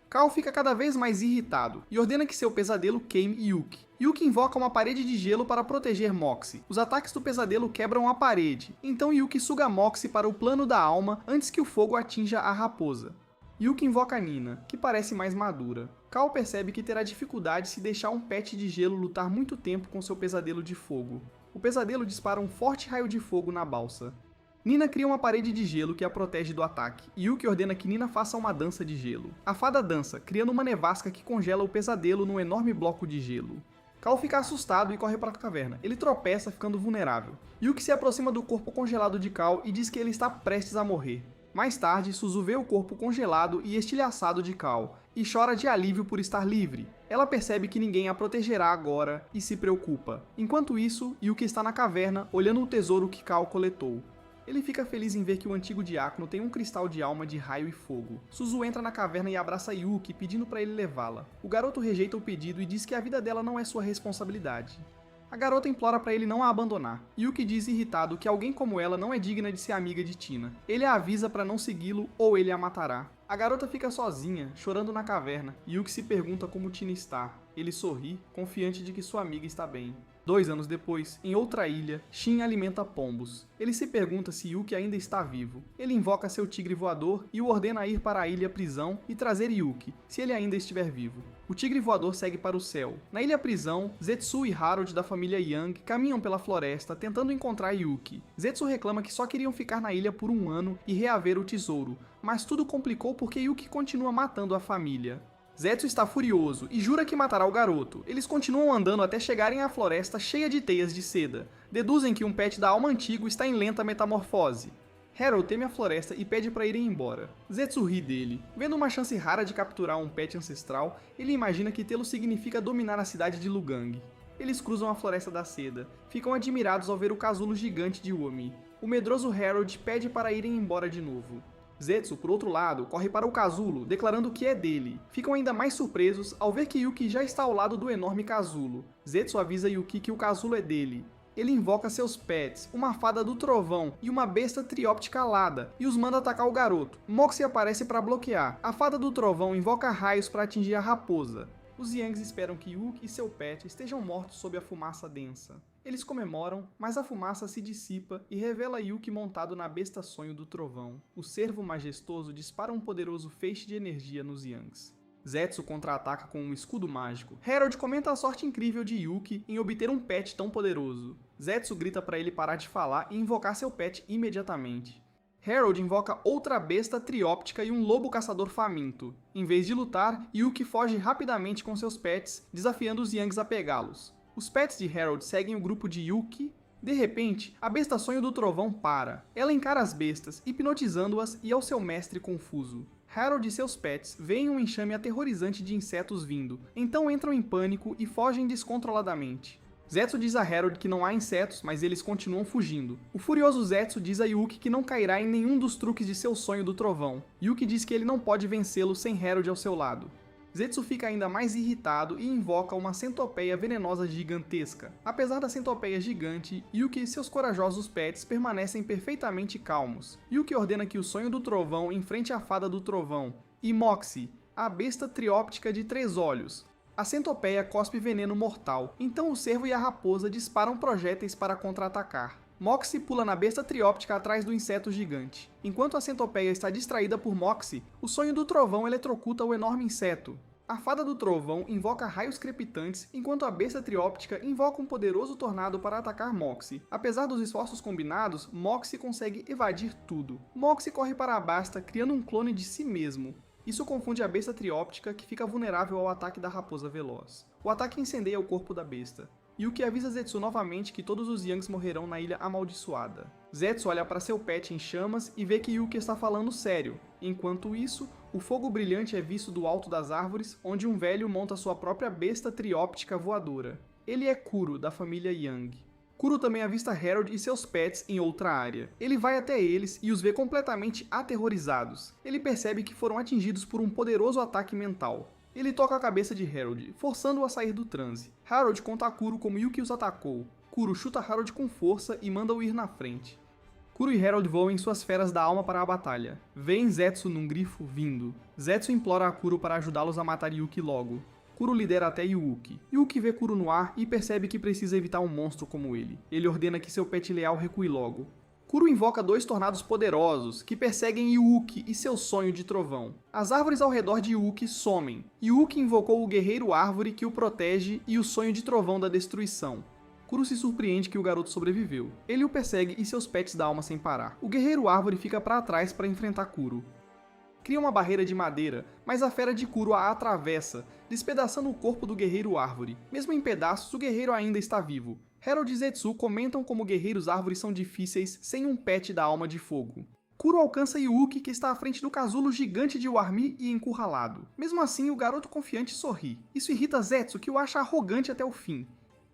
Cal fica cada vez mais irritado e ordena que seu pesadelo queime Yuki. Yuki invoca uma parede de gelo para proteger Moxie. Os ataques do pesadelo quebram a parede, então Yuki suga Moxie para o plano da alma antes que o fogo atinja a raposa. Yuki invoca Nina, que parece mais madura. Cal percebe que terá dificuldade se deixar um pet de gelo lutar muito tempo com seu pesadelo de fogo. O pesadelo dispara um forte raio de fogo na balsa. Nina cria uma parede de gelo que a protege do ataque, e Yuki ordena que Nina faça uma dança de gelo. A fada dança, criando uma nevasca que congela o pesadelo num enorme bloco de gelo. Cal fica assustado e corre para a caverna. Ele tropeça, ficando vulnerável. Yuki se aproxima do corpo congelado de Cal e diz que ele está prestes a morrer. Mais tarde, Suzu vê o corpo congelado e estilhaçado de Cal, e chora de alívio por estar livre. Ela percebe que ninguém a protegerá agora e se preocupa. Enquanto isso, Yuki está na caverna, olhando o tesouro que Cal coletou. Ele fica feliz em ver que o antigo diácono tem um cristal de alma de raio e fogo. Suzu entra na caverna e abraça Yuki, pedindo para ele levá-la. O garoto rejeita o pedido e diz que a vida dela não é sua responsabilidade. A garota implora para ele não a abandonar. Yuki diz irritado que alguém como ela não é digna de ser amiga de Tina. Ele a avisa para não segui-lo ou ele a matará. A garota fica sozinha, chorando na caverna. Yuki se pergunta como Tina está. Ele sorri, confiante de que sua amiga está bem. 2 anos depois, em outra ilha, Shin alimenta pombos. Ele se pergunta se Yuki ainda está vivo. Ele invoca seu tigre voador e o ordena ir para a ilha-prisão e trazer Yuki, se ele ainda estiver vivo. O tigre voador segue para o céu. Na ilha-prisão, Zetsu e Harold da família Yang caminham pela floresta tentando encontrar Yuki. Zetsu reclama que só queriam ficar na ilha por 1 ano e reaver o tesouro, mas tudo complicou porque Yuki continua matando a família. Zetsu está furioso e jura que matará o garoto. Eles continuam andando até chegarem à floresta cheia de teias de seda. Deduzem que um pet da alma antigo está em lenta metamorfose. Harold teme a floresta e pede para irem embora. Zetsu ri dele. Vendo uma chance rara de capturar um pet ancestral, ele imagina que tê-lo significa dominar a cidade de Lugang. Eles cruzam a floresta da seda. Ficam admirados ao ver o casulo gigante de Wami. O medroso Harold pede para irem embora de novo. Zetsu, por outro lado, corre para o casulo, declarando que é dele. Ficam ainda mais surpresos ao ver que Yuki já está ao lado do enorme casulo. Zetsu avisa Yuki que o casulo é dele. Ele invoca seus pets, uma fada do trovão e uma besta trióptica alada, e os manda atacar o garoto. Moxie aparece para bloquear. A fada do trovão invoca raios para atingir a raposa. Os Yangs esperam que Yuki e seu pet estejam mortos sob a fumaça densa. Eles comemoram, mas a fumaça se dissipa e revela Yuki montado na besta sonho do trovão. O cervo majestoso dispara um poderoso feixe de energia nos Yangs. Zetsu contra-ataca com um escudo mágico. Harold comenta a sorte incrível de Yuki em obter um pet tão poderoso. Zetsu grita para ele parar de falar e invocar seu pet imediatamente. Harold invoca outra besta trióptica e um lobo caçador faminto. Em vez de lutar, Yuki foge rapidamente com seus pets, desafiando os Yangs a pegá-los. Os pets de Harold seguem o grupo de Yuki. De repente, a besta sonho do trovão para. Ela encara as bestas, hipnotizando-as e ao seu mestre confuso. Harold e seus pets veem um enxame aterrorizante de insetos vindo, então entram em pânico e fogem descontroladamente. Zetsu diz a Harold que não há insetos, mas eles continuam fugindo. O furioso Zetsu diz a Yuki que não cairá em nenhum dos truques de seu sonho do trovão. Yuki diz que ele não pode vencê-lo sem Harold ao seu lado. Zetsu fica ainda mais irritado e invoca uma centopeia venenosa gigantesca. Apesar da centopeia gigante, Yuki e seus corajosos pets permanecem perfeitamente calmos. Yuki ordena que o sonho do trovão enfrente a fada do trovão e Moxie, a besta trióptica de 3 olhos. A centopeia cospe veneno mortal, então o cervo e a raposa disparam projéteis para contra-atacar. Moxie pula na besta trióptica atrás do inseto gigante. Enquanto a centopeia está distraída por Moxie, o sonho do trovão eletrocuta o enorme inseto. A fada do trovão invoca raios crepitantes, enquanto a besta trióptica invoca um poderoso tornado para atacar Moxie. Apesar dos esforços combinados, Moxie consegue evadir tudo. Moxie corre para a Basta, criando um clone de si mesmo. Isso confunde a besta trióptica, que fica vulnerável ao ataque da raposa veloz. O ataque incendeia o corpo da besta. Yuki avisa Zetsu novamente que todos os Yangs morrerão na ilha amaldiçoada. Zetsu olha para seu pet em chamas e vê que Yuki está falando sério. Enquanto isso, o fogo brilhante é visto do alto das árvores, onde um velho monta sua própria besta trióptica voadora. Ele é Kuro, da família Yang. Kuro também avista Harold e seus pets em outra área. Ele vai até eles e os vê completamente aterrorizados. Ele percebe que foram atingidos por um poderoso ataque mental. Ele toca a cabeça de Harold, forçando-o a sair do transe. Harold conta a Kuro como Yuki os atacou. Kuro chuta Harold com força e manda-o ir na frente. Kuro e Harold voam em suas feras da alma para a batalha. Vêem Zetsu num grifo vindo. Zetsu implora a Kuro para ajudá-los a matar Yuki logo. Kuro lidera até Yuki. Yuki vê Kuro no ar e percebe que precisa evitar um monstro como ele. Ele ordena que seu pet leal recue logo. Kuro invoca 2 tornados poderosos, que perseguem Yuki e seu sonho de trovão. As árvores ao redor de Yuki somem. Yuki invocou o guerreiro árvore que o protege e o sonho de trovão da destruição. Kuro se surpreende que o garoto sobreviveu. Ele o persegue e seus pets da alma sem parar. O guerreiro árvore fica para trás para enfrentar Kuro. Cria uma barreira de madeira, mas a fera de Kuro a atravessa, despedaçando o corpo do guerreiro árvore. Mesmo em pedaços, o guerreiro ainda está vivo. Harold e Zetsu comentam como guerreiros árvores são difíceis sem um pet da alma de fogo. Kuro alcança Yuki, que está à frente do casulo gigante de Warmi e encurralado. Mesmo assim, o garoto confiante sorri. Isso irrita Zetsu, que o acha arrogante até o fim.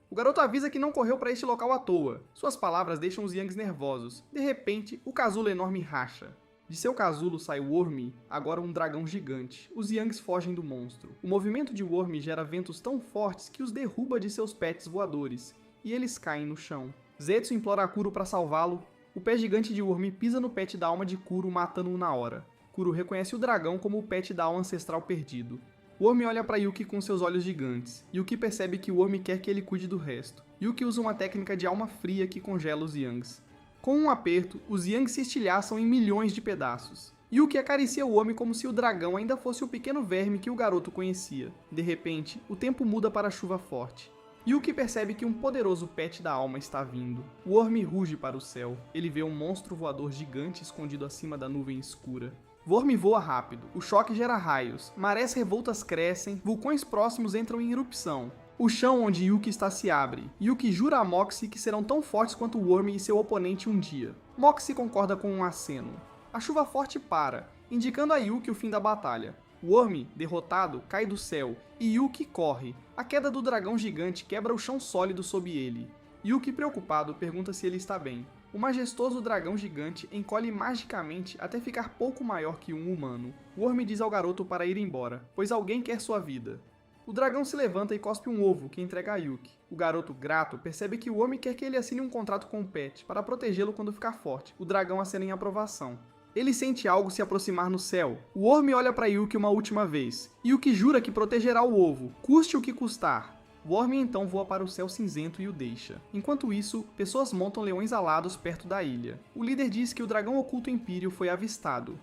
O garoto avisa que não correu para este local à toa. Suas palavras deixam os Yangs nervosos. De repente, o casulo enorme racha. De seu casulo sai Wormy, agora um dragão gigante. Os Yangs fogem do monstro. O movimento de Wormy gera ventos tão fortes que os derruba de seus pets voadores, e eles caem no chão. Zetsu implora a Kuro para salvá-lo. O pé gigante de Wormy pisa no pet da alma de Kuro, matando-o na hora. Kuro reconhece o dragão como o pet da alma ancestral perdido. Wormy olha para Yuki com seus olhos gigantes. Yuki percebe que Wormy quer que ele cuide do resto. Yuki usa uma técnica de alma fria que congela os Yangs. Com um aperto, os Yangs se estilhaçam em milhões de pedaços. Yuki acaricia o homem como se o dragão ainda fosse o pequeno verme que o garoto conhecia. De repente, o tempo muda para chuva forte. Yuki percebe que um poderoso pet da alma está vindo. Wormy ruge para o céu. Ele vê um monstro voador gigante escondido acima da nuvem escura. Wormy voa rápido. O choque gera raios. Marés revoltas crescem. Vulcões próximos entram em erupção. O chão onde Yuki está se abre. Yuki jura a Moxie que serão tão fortes quanto Wormy e seu oponente um dia. Moxie concorda com um aceno. A chuva forte para, indicando a Yuki o fim da batalha. Wormy, derrotado, cai do céu, e Yuki corre. A queda do dragão gigante quebra o chão sólido sob ele. Yuki, preocupado, pergunta se ele está bem. O majestoso dragão gigante encolhe magicamente até ficar pouco maior que um humano. Wormy diz ao garoto para ir embora, pois alguém quer sua vida. O dragão se levanta e cospe um ovo, que entrega a Yuki. O garoto, grato, percebe que o homem quer que ele assine um contrato com o pet, para protegê-lo quando ficar forte. O dragão acena em aprovação. Ele sente algo se aproximar no céu. O Wormy olha para Yuki uma última vez. Yuki jura que protegerá o ovo, custe o que custar. Wormy então voa para o céu cinzento e o deixa. Enquanto isso, pessoas montam leões alados perto da ilha. O líder diz que o dragão oculto Empírio foi avistado.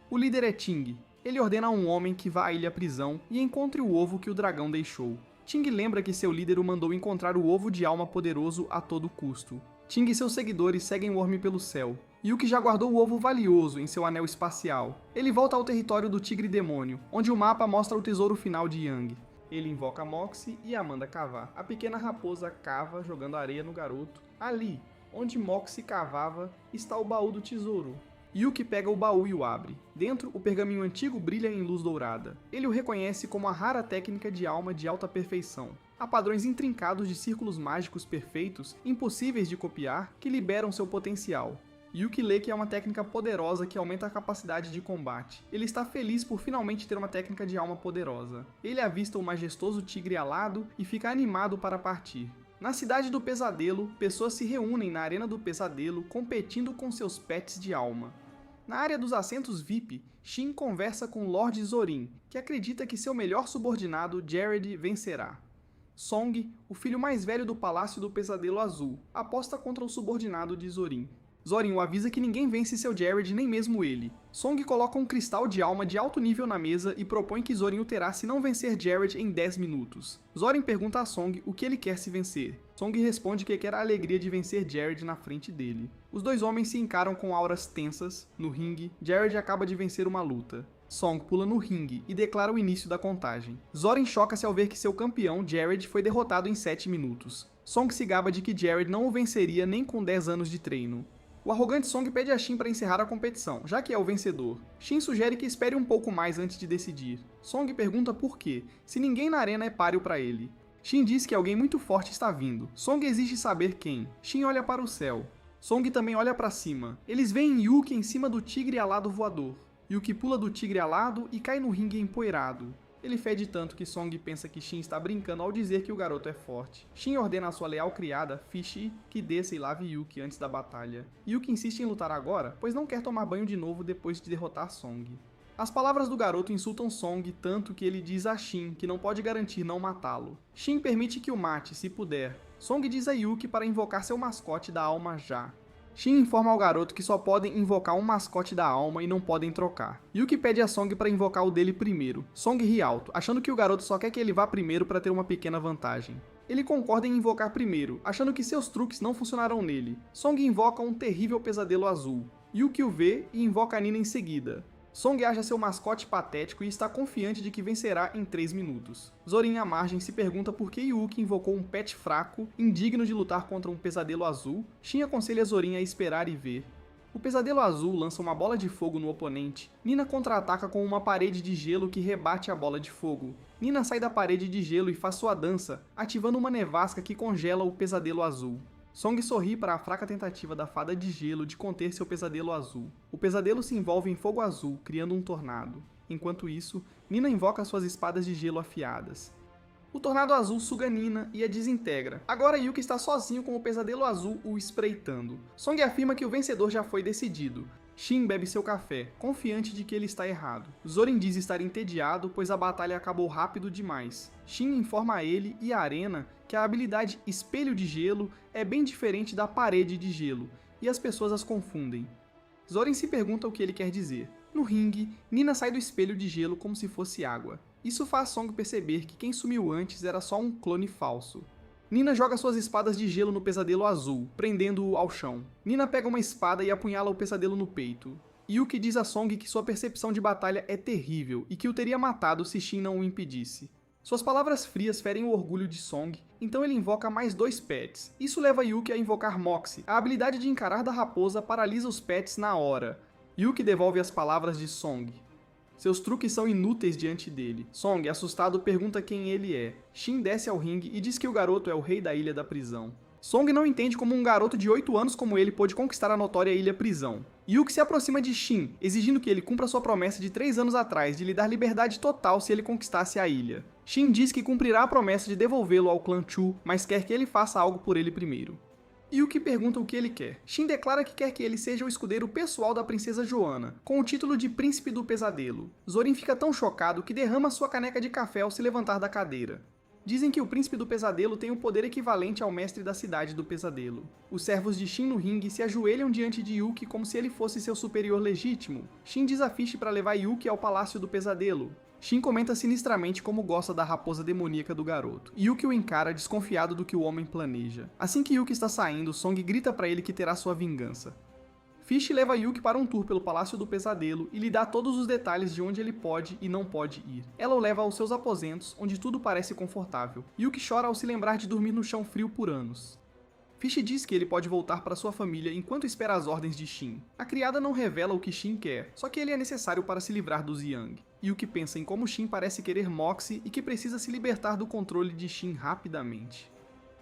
O líder é Ting. Ele ordena a um homem que vá à ilha-prisão e encontre o ovo que o dragão deixou. Ting lembra que seu líder o mandou encontrar o ovo de alma poderoso a todo custo. Ting e seus seguidores seguem Wormy pelo céu. Yuki já guardou o ovo valioso em seu anel espacial. Ele volta ao território do Tigre Demônio, onde o mapa mostra o tesouro final de Yang. Ele invoca Moxie e a manda cavar. A pequena raposa cava, jogando areia no garoto. Ali, onde Moxie cavava, está o baú do tesouro. Yuki pega o baú e o abre. Dentro, o pergaminho antigo brilha em luz dourada. Ele o reconhece como a rara técnica de alma de alta perfeição. Há padrões intrincados de círculos mágicos perfeitos, impossíveis de copiar, que liberam seu potencial. Yuki lê que é uma técnica poderosa que aumenta a capacidade de combate. Ele está feliz por finalmente ter uma técnica de alma poderosa. Ele avista o majestoso tigre alado e fica animado para partir. Na Cidade do Pesadelo, pessoas se reúnem na Arena do Pesadelo competindo com seus pets de alma. Na área dos assentos VIP, Shin conversa com Lord Zorin, que acredita que seu melhor subordinado, Jared, vencerá. Song, o filho mais velho do Palácio do Pesadelo Azul, aposta contra o subordinado de Zorin. Zorin o avisa que ninguém vence seu Jared, nem mesmo ele. Song coloca um cristal de alma de alto nível na mesa e propõe que Zorin o terá se não vencer Jared em 10 minutos. Zorin pergunta a Song o que ele quer se vencer. Song responde que quer a alegria de vencer Jared na frente dele. Os dois homens se encaram com auras tensas. No ringue, Jared acaba de vencer uma luta. Song pula no ringue e declara o início da contagem. Zorin choca-se ao ver que seu campeão, Jared, foi derrotado em 7 minutos. Song se gaba de que Jared não o venceria nem com 10 anos de treino. O arrogante Song pede a Shin para encerrar a competição, já que é o vencedor. Shin sugere que espere um pouco mais antes de decidir. Song pergunta por quê, se ninguém na arena é páreo para ele. Shin diz que alguém muito forte está vindo. Song exige saber quem. Shin olha para o céu. Song também olha para cima. Eles veem Yuki em cima do tigre alado voador. Yuki pula do tigre alado e cai no ringue empoeirado. Ele fede tanto que Song pensa que Shin está brincando ao dizer que o garoto é forte. Shin ordena a sua leal criada, Fishi, que desça e lave Yuki antes da batalha. Yuki insiste em lutar agora, pois não quer tomar banho de novo depois de derrotar Song. As palavras do garoto insultam Song tanto que ele diz a Shin que não pode garantir não matá-lo. Shin permite que o mate, se puder. Song diz a Yuki para invocar seu mascote da alma já. Shin informa ao garoto que só podem invocar um mascote da alma e não podem trocar. Yuki pede a Song para invocar o dele primeiro. Song ri alto, achando que o garoto só quer que ele vá primeiro para ter uma pequena vantagem. Ele concorda em invocar primeiro, achando que seus truques não funcionarão nele. Song invoca um terrível pesadelo azul. Yuki o vê e invoca a Nina em seguida. Song acha seu mascote patético e está confiante de que vencerá em 3 minutos. Zorin à margem se pergunta por que Yuki invocou um pet fraco, indigno de lutar contra um pesadelo azul. Shin aconselha Zorin a esperar e ver. O pesadelo azul lança uma bola de fogo no oponente. Nina contra-ataca com uma parede de gelo que rebate a bola de fogo. Nina sai da parede de gelo e faz sua dança, ativando uma nevasca que congela o pesadelo azul. Song sorri para a fraca tentativa da fada de gelo de conter seu pesadelo azul. O pesadelo se envolve em fogo azul, criando um tornado. Enquanto isso, Nina invoca suas espadas de gelo afiadas. O tornado azul suga Nina e a desintegra. Agora Yuki está sozinho com o pesadelo azul o espreitando. Song afirma que o vencedor já foi decidido. Shin bebe seu café, confiante de que ele está errado. Zorin diz estar entediado, pois a batalha acabou rápido demais. Shin informa a ele e a arena que a habilidade Espelho de Gelo é bem diferente da Parede de Gelo, e as pessoas as confundem. Zorin se pergunta o que ele quer dizer. No ringue, Nina sai do espelho de gelo como se fosse água. Isso faz Song perceber que quem sumiu antes era só um clone falso. Nina joga suas espadas de gelo no pesadelo azul, prendendo-o ao chão. Nina pega uma espada e apunhala o pesadelo no peito. Yuki diz a Song que sua percepção de batalha é terrível e que o teria matado se Shin não o impedisse. Suas palavras frias ferem o orgulho de Song, então ele invoca mais 2 pets. Isso leva Yuki a invocar Moxie. A habilidade de encarar da raposa paralisa os pets na hora. Yuki devolve as palavras de Song. Seus truques são inúteis diante dele. Song, assustado, pergunta quem ele é. Shin desce ao ringue e diz que o garoto é o rei da Ilha da Prisão. Song não entende como um garoto de 8 anos como ele pôde conquistar a notória Ilha Prisão. Yuki se aproxima de Shin, exigindo que ele cumpra sua promessa de 3 anos atrás de lhe dar liberdade total se ele conquistasse a ilha. Shin diz que cumprirá a promessa de devolvê-lo ao clã Chu, mas quer que ele faça algo por ele primeiro. Yuki pergunta o que ele quer. Shin declara que quer que ele seja o escudeiro pessoal da princesa Joana, com o título de Príncipe do Pesadelo. Zorin fica tão chocado que derrama sua caneca de café ao se levantar da cadeira. Dizem que o Príncipe do Pesadelo tem o poder equivalente ao Mestre da Cidade do Pesadelo. Os servos de Shin no ringue se ajoelham diante de Yuki como se ele fosse seu superior legítimo. Shin diz a Fish para levar Yuki ao Palácio do Pesadelo. Shin comenta sinistramente como gosta da raposa demoníaca do garoto. Yuki o encara desconfiado do que o homem planeja. Assim que Yuki está saindo, Song grita para ele que terá sua vingança. Fish leva Yuki para um tour pelo Palácio do Pesadelo e lhe dá todos os detalhes de onde ele pode e não pode ir. Ela o leva aos seus aposentos, onde tudo parece confortável. Yuki chora ao se lembrar de dormir no chão frio por anos. Fish diz que ele pode voltar para sua família enquanto espera as ordens de Shin. A criada não revela o que Shin quer, só que ele é necessário para se livrar dos Yang. Yuki pensa em como Shin parece querer Moxie e que precisa se libertar do controle de Shin rapidamente.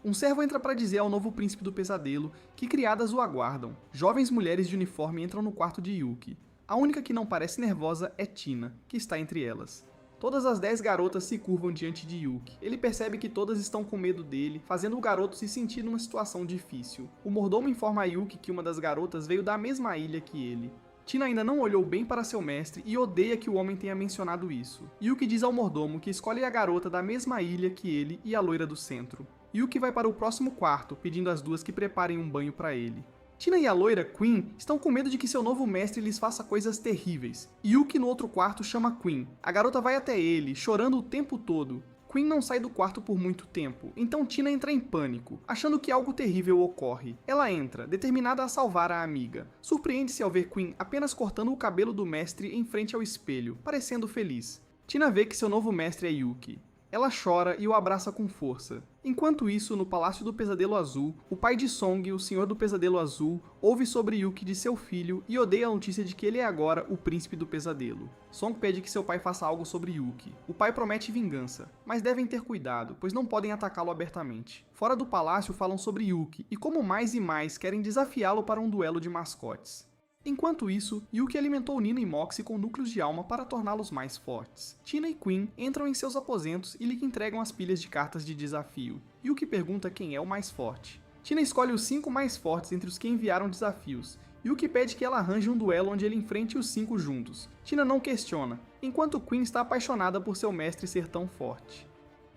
Um servo entra para dizer ao novo príncipe do pesadelo que criadas o aguardam. Jovens mulheres de uniforme entram no quarto de Yuki. A única que não parece nervosa é Tina, que está entre elas. Todas as 10 garotas se curvam diante de Yuki. Ele percebe que todas estão com medo dele, fazendo o garoto se sentir numa situação difícil. O mordomo informa a Yuki que uma das garotas veio da mesma ilha que ele. Tina ainda não olhou bem para seu mestre e odeia que o homem tenha mencionado isso. Yuki diz ao mordomo que escolhe a garota da mesma ilha que ele e a loira do centro. Yuki vai para o próximo quarto, pedindo às duas que preparem um banho para ele. Tina e a loira, Queen, estão com medo de que seu novo mestre lhes faça coisas terríveis. Yuki no outro quarto chama Queen. A garota vai até ele, chorando o tempo todo. Queen não sai do quarto por muito tempo, então Tina entra em pânico, achando que algo terrível ocorre. Ela entra, determinada a salvar a amiga. Surpreende-se ao ver Queen apenas cortando o cabelo do mestre em frente ao espelho, parecendo feliz. Tina vê que seu novo mestre é Yuki. Ela chora e o abraça com força. Enquanto isso, no Palácio do Pesadelo Azul, o pai de Song, o Senhor do Pesadelo Azul, ouve sobre Yuki de seu filho e odeia a notícia de que ele é agora o Príncipe do Pesadelo. Song pede que seu pai faça algo sobre Yuki. O pai promete vingança, mas devem ter cuidado, pois não podem atacá-lo abertamente. Fora do palácio falam sobre Yuki e como mais e mais querem desafiá-lo para um duelo de mascotes. Enquanto isso, Yuki alimentou Nina e Moxie com núcleos de alma para torná-los mais fortes. Tina e Queen entram em seus aposentos e lhe entregam as pilhas de cartas de desafio. Yuki pergunta quem é o mais forte. Tina escolhe os 5 mais fortes entre os que enviaram desafios. Yuki pede que ela arranje um duelo onde ele enfrente os 5 juntos. Tina não questiona, enquanto Queen está apaixonada por seu mestre ser tão forte.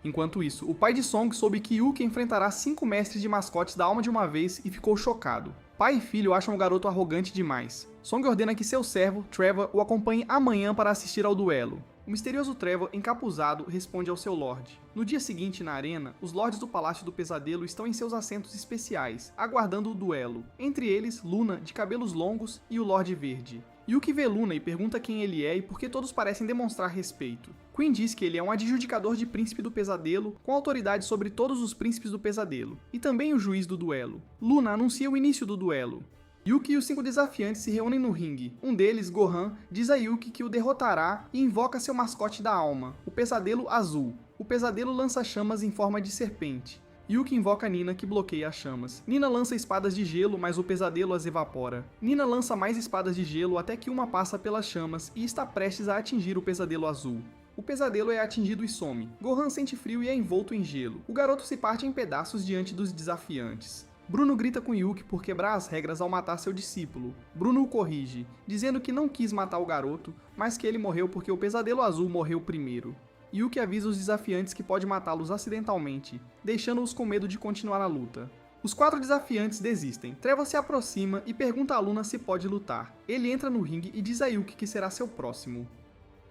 Enquanto isso, o pai de Song soube que Yuki enfrentará 5 mestres de mascotes da alma de uma vez e ficou chocado. Pai e filho acham o garoto arrogante demais. Song ordena que seu servo, Trevor, o acompanhe amanhã para assistir ao duelo. O misterioso Trevor, encapuzado, responde ao seu Lorde. No dia seguinte, na arena, os Lordes do Palácio do Pesadelo estão em seus assentos especiais, aguardando o duelo. Entre eles, Luna, de cabelos longos, e o Lorde Verde. Yuki vê Luna e pergunta quem ele é e por que todos parecem demonstrar respeito. Queen diz que ele é um adjudicador de Príncipe do Pesadelo, com autoridade sobre todos os Príncipes do Pesadelo, e também o juiz do duelo. Luna anuncia o início do duelo. Yuki e os 5 desafiantes se reúnem no ringue. Um deles, Gohan, diz a Yuki que o derrotará e invoca seu mascote da alma, o Pesadelo Azul. O pesadelo lança chamas em forma de serpente. Yuki invoca Nina, que bloqueia as chamas. Nina lança espadas de gelo, mas o pesadelo as evapora. Nina lança mais espadas de gelo até que uma passa pelas chamas e está prestes a atingir o pesadelo azul. O pesadelo é atingido e some. Gohan sente frio e é envolto em gelo. O garoto se parte em pedaços diante dos desafiantes. Bruno grita com Yuki por quebrar as regras ao matar seu discípulo. Bruno o corrige, dizendo que não quis matar o garoto, mas que ele morreu porque o pesadelo azul morreu primeiro. Yuki avisa os desafiantes que pode matá-los acidentalmente, deixando-os com medo de continuar a luta. Os 4 desafiantes desistem. Trevor se aproxima e pergunta a Luna se pode lutar. Ele entra no ringue e diz a Yuki que será seu próximo.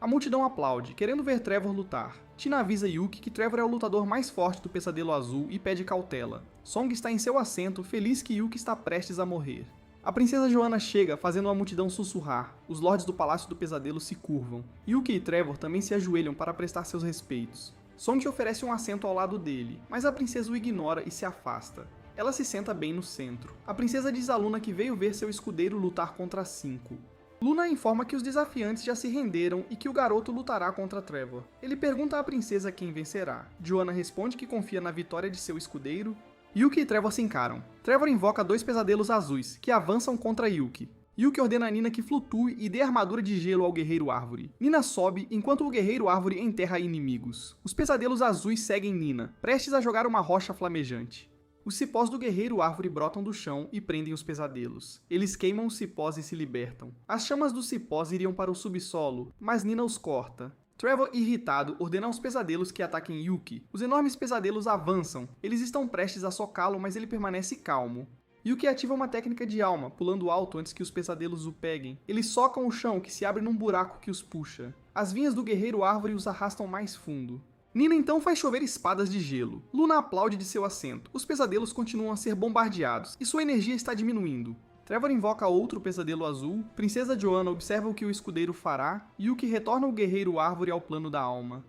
A multidão aplaude, querendo ver Trevor lutar. Tina avisa Yuki que Trevor é o lutador mais forte do Pesadelo Azul e pede cautela. Song está em seu assento, feliz que Yuki está prestes a morrer. A princesa Joana chega, fazendo a multidão sussurrar. Os lordes do Palácio do Pesadelo se curvam. Yuki e Trevor também se ajoelham para prestar seus respeitos. Song oferece um assento ao lado dele, mas a princesa o ignora e se afasta. Ela se senta bem no centro. A princesa diz a Luna que veio ver seu escudeiro lutar contra 5. Luna informa que os desafiantes já se renderam e que o garoto lutará contra Trevor. Ele pergunta à princesa quem vencerá. Joana responde que confia na vitória de seu escudeiro. Yuki e Trevor se encaram. Trevor invoca 2 pesadelos azuis, que avançam contra Yuki. Yuki ordena a Nina que flutue e dê armadura de gelo ao Guerreiro Árvore. Nina sobe, enquanto o Guerreiro Árvore enterra inimigos. Os pesadelos azuis seguem Nina, prestes a jogar uma rocha flamejante. Os cipós do Guerreiro Árvore brotam do chão e prendem os pesadelos. Eles queimam os cipós e se libertam. As chamas dos cipós iriam para o subsolo, mas Nina os corta. Trevor, irritado, ordena aos pesadelos que ataquem Yuki. Os enormes pesadelos avançam. Eles estão prestes a socá-lo, mas ele permanece calmo. Yuki ativa uma técnica de alma, pulando alto antes que os pesadelos o peguem. Eles socam o chão, que se abre num buraco que os puxa. As vinhas do Guerreiro Árvore os arrastam mais fundo. Nina então faz chover espadas de gelo. Luna aplaude de seu assento. Os pesadelos continuam a ser bombardeados, e sua energia está diminuindo. Trevor invoca outro pesadelo azul, Princesa Joanna observa o que o escudeiro fará, Yuki retorna o guerreiro árvore ao plano da alma.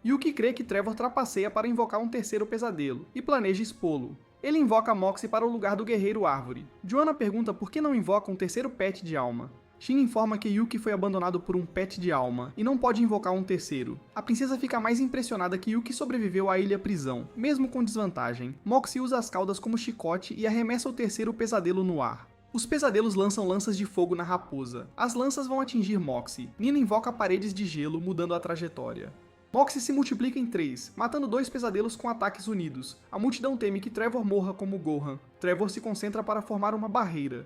Yuki crê que Trevor trapaceia para invocar um terceiro pesadelo, e planeja expô-lo. Ele invoca Moxie para o lugar do guerreiro árvore. Joanna pergunta por que não invoca um terceiro pet de alma. Shin informa que Yuki foi abandonado por um pet de alma, e não pode invocar um terceiro. A princesa fica mais impressionada que Yuki sobreviveu à ilha prisão, mesmo com desvantagem. Moxie usa as caudas como chicote e arremessa o terceiro pesadelo no ar. Os pesadelos lançam lanças de fogo na raposa. As lanças vão atingir Moxie. Nina invoca paredes de gelo, mudando a trajetória. Moxie se multiplica em 3, matando 2 pesadelos com ataques unidos. A multidão teme que Trevor morra como Gohan. Trevor se concentra para formar uma barreira.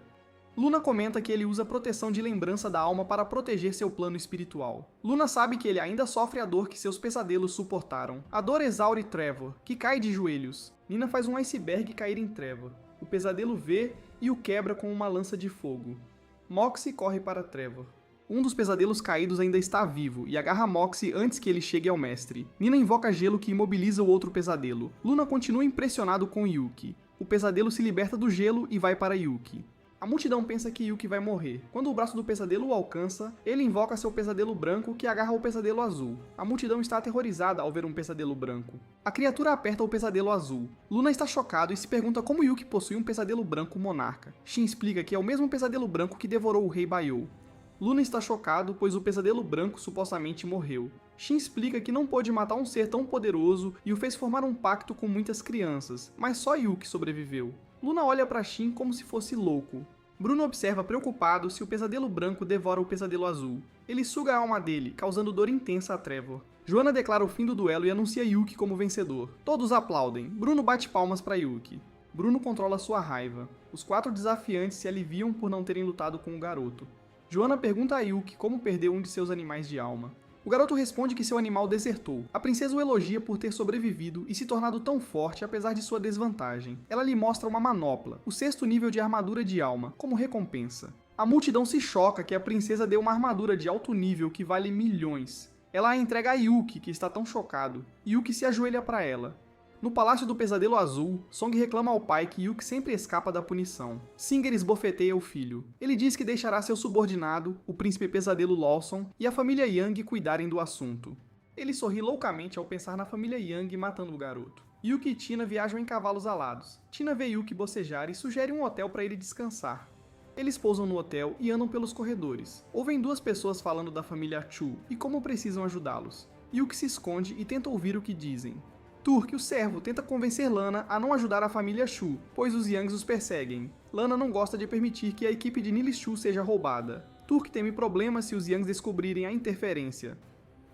Luna comenta que ele usa proteção de lembrança da alma para proteger seu plano espiritual. Luna sabe que ele ainda sofre a dor que seus pesadelos suportaram. A dor exaure Trevor, que cai de joelhos. Nina faz um iceberg cair em Trevor. O pesadelo vê e o quebra com uma lança de fogo. Moxie corre para Trevor. Um dos pesadelos caídos ainda está vivo e agarra Moxie antes que ele chegue ao mestre. Nina invoca gelo que imobiliza o outro pesadelo. Luna continua impressionado com Yuki. O pesadelo se liberta do gelo e vai para Yuki. A multidão pensa que Yuki vai morrer. Quando o braço do pesadelo o alcança, ele invoca seu pesadelo branco que agarra o pesadelo azul. A multidão está aterrorizada ao ver um pesadelo branco. A criatura aperta o pesadelo azul. Luna está chocado e se pergunta como Yuki possui um pesadelo branco monarca. Shin explica que é o mesmo pesadelo branco que devorou o rei Baiou. Luna está chocado, pois o pesadelo branco supostamente morreu. Shin explica que não pôde matar um ser tão poderoso e o fez formar um pacto com muitas crianças, mas só Yuki sobreviveu. Luna olha para Shin como se fosse louco. Bruno observa preocupado se o pesadelo branco devora o pesadelo azul. Ele suga a alma dele, causando dor intensa a Trevor. Joanna declara o fim do duelo e anuncia Yuki como vencedor. Todos aplaudem. Bruno bate palmas para Yuki. Bruno controla sua raiva. Os 4 desafiantes se aliviam por não terem lutado com o garoto. Joanna pergunta a Yuki como perdeu um de seus animais de alma. O garoto responde que seu animal desertou. A princesa o elogia por ter sobrevivido e se tornado tão forte apesar de sua desvantagem. Ela lhe mostra uma manopla, o 6º nível de armadura de alma, como recompensa. A multidão se choca que a princesa deu uma armadura de alto nível que vale milhões. Ela a entrega a Yuki, que está tão chocado. Yuki se ajoelha para ela. No Palácio do Pesadelo Azul, Song reclama ao pai que Yuki sempre escapa da punição. Singer esbofeteia o filho. Ele diz que deixará seu subordinado, o príncipe Pesadelo Lawson, e a família Yang cuidarem do assunto. Ele sorri loucamente ao pensar na família Yang matando o garoto. Yuki e Tina viajam em cavalos alados. Tina vê Yuki bocejar e sugere um hotel para ele descansar. Eles pousam no hotel e andam pelos corredores. Ouvem 2 pessoas falando da família Chu e como precisam ajudá-los. Yuki se esconde e tenta ouvir o que dizem. Turk, o servo, tenta convencer Lana a não ajudar a família Chu, pois os Yangs os perseguem. Lana não gosta de permitir que a equipe de Nilis Chu seja roubada. Turk teme problemas se os Yangs descobrirem a interferência.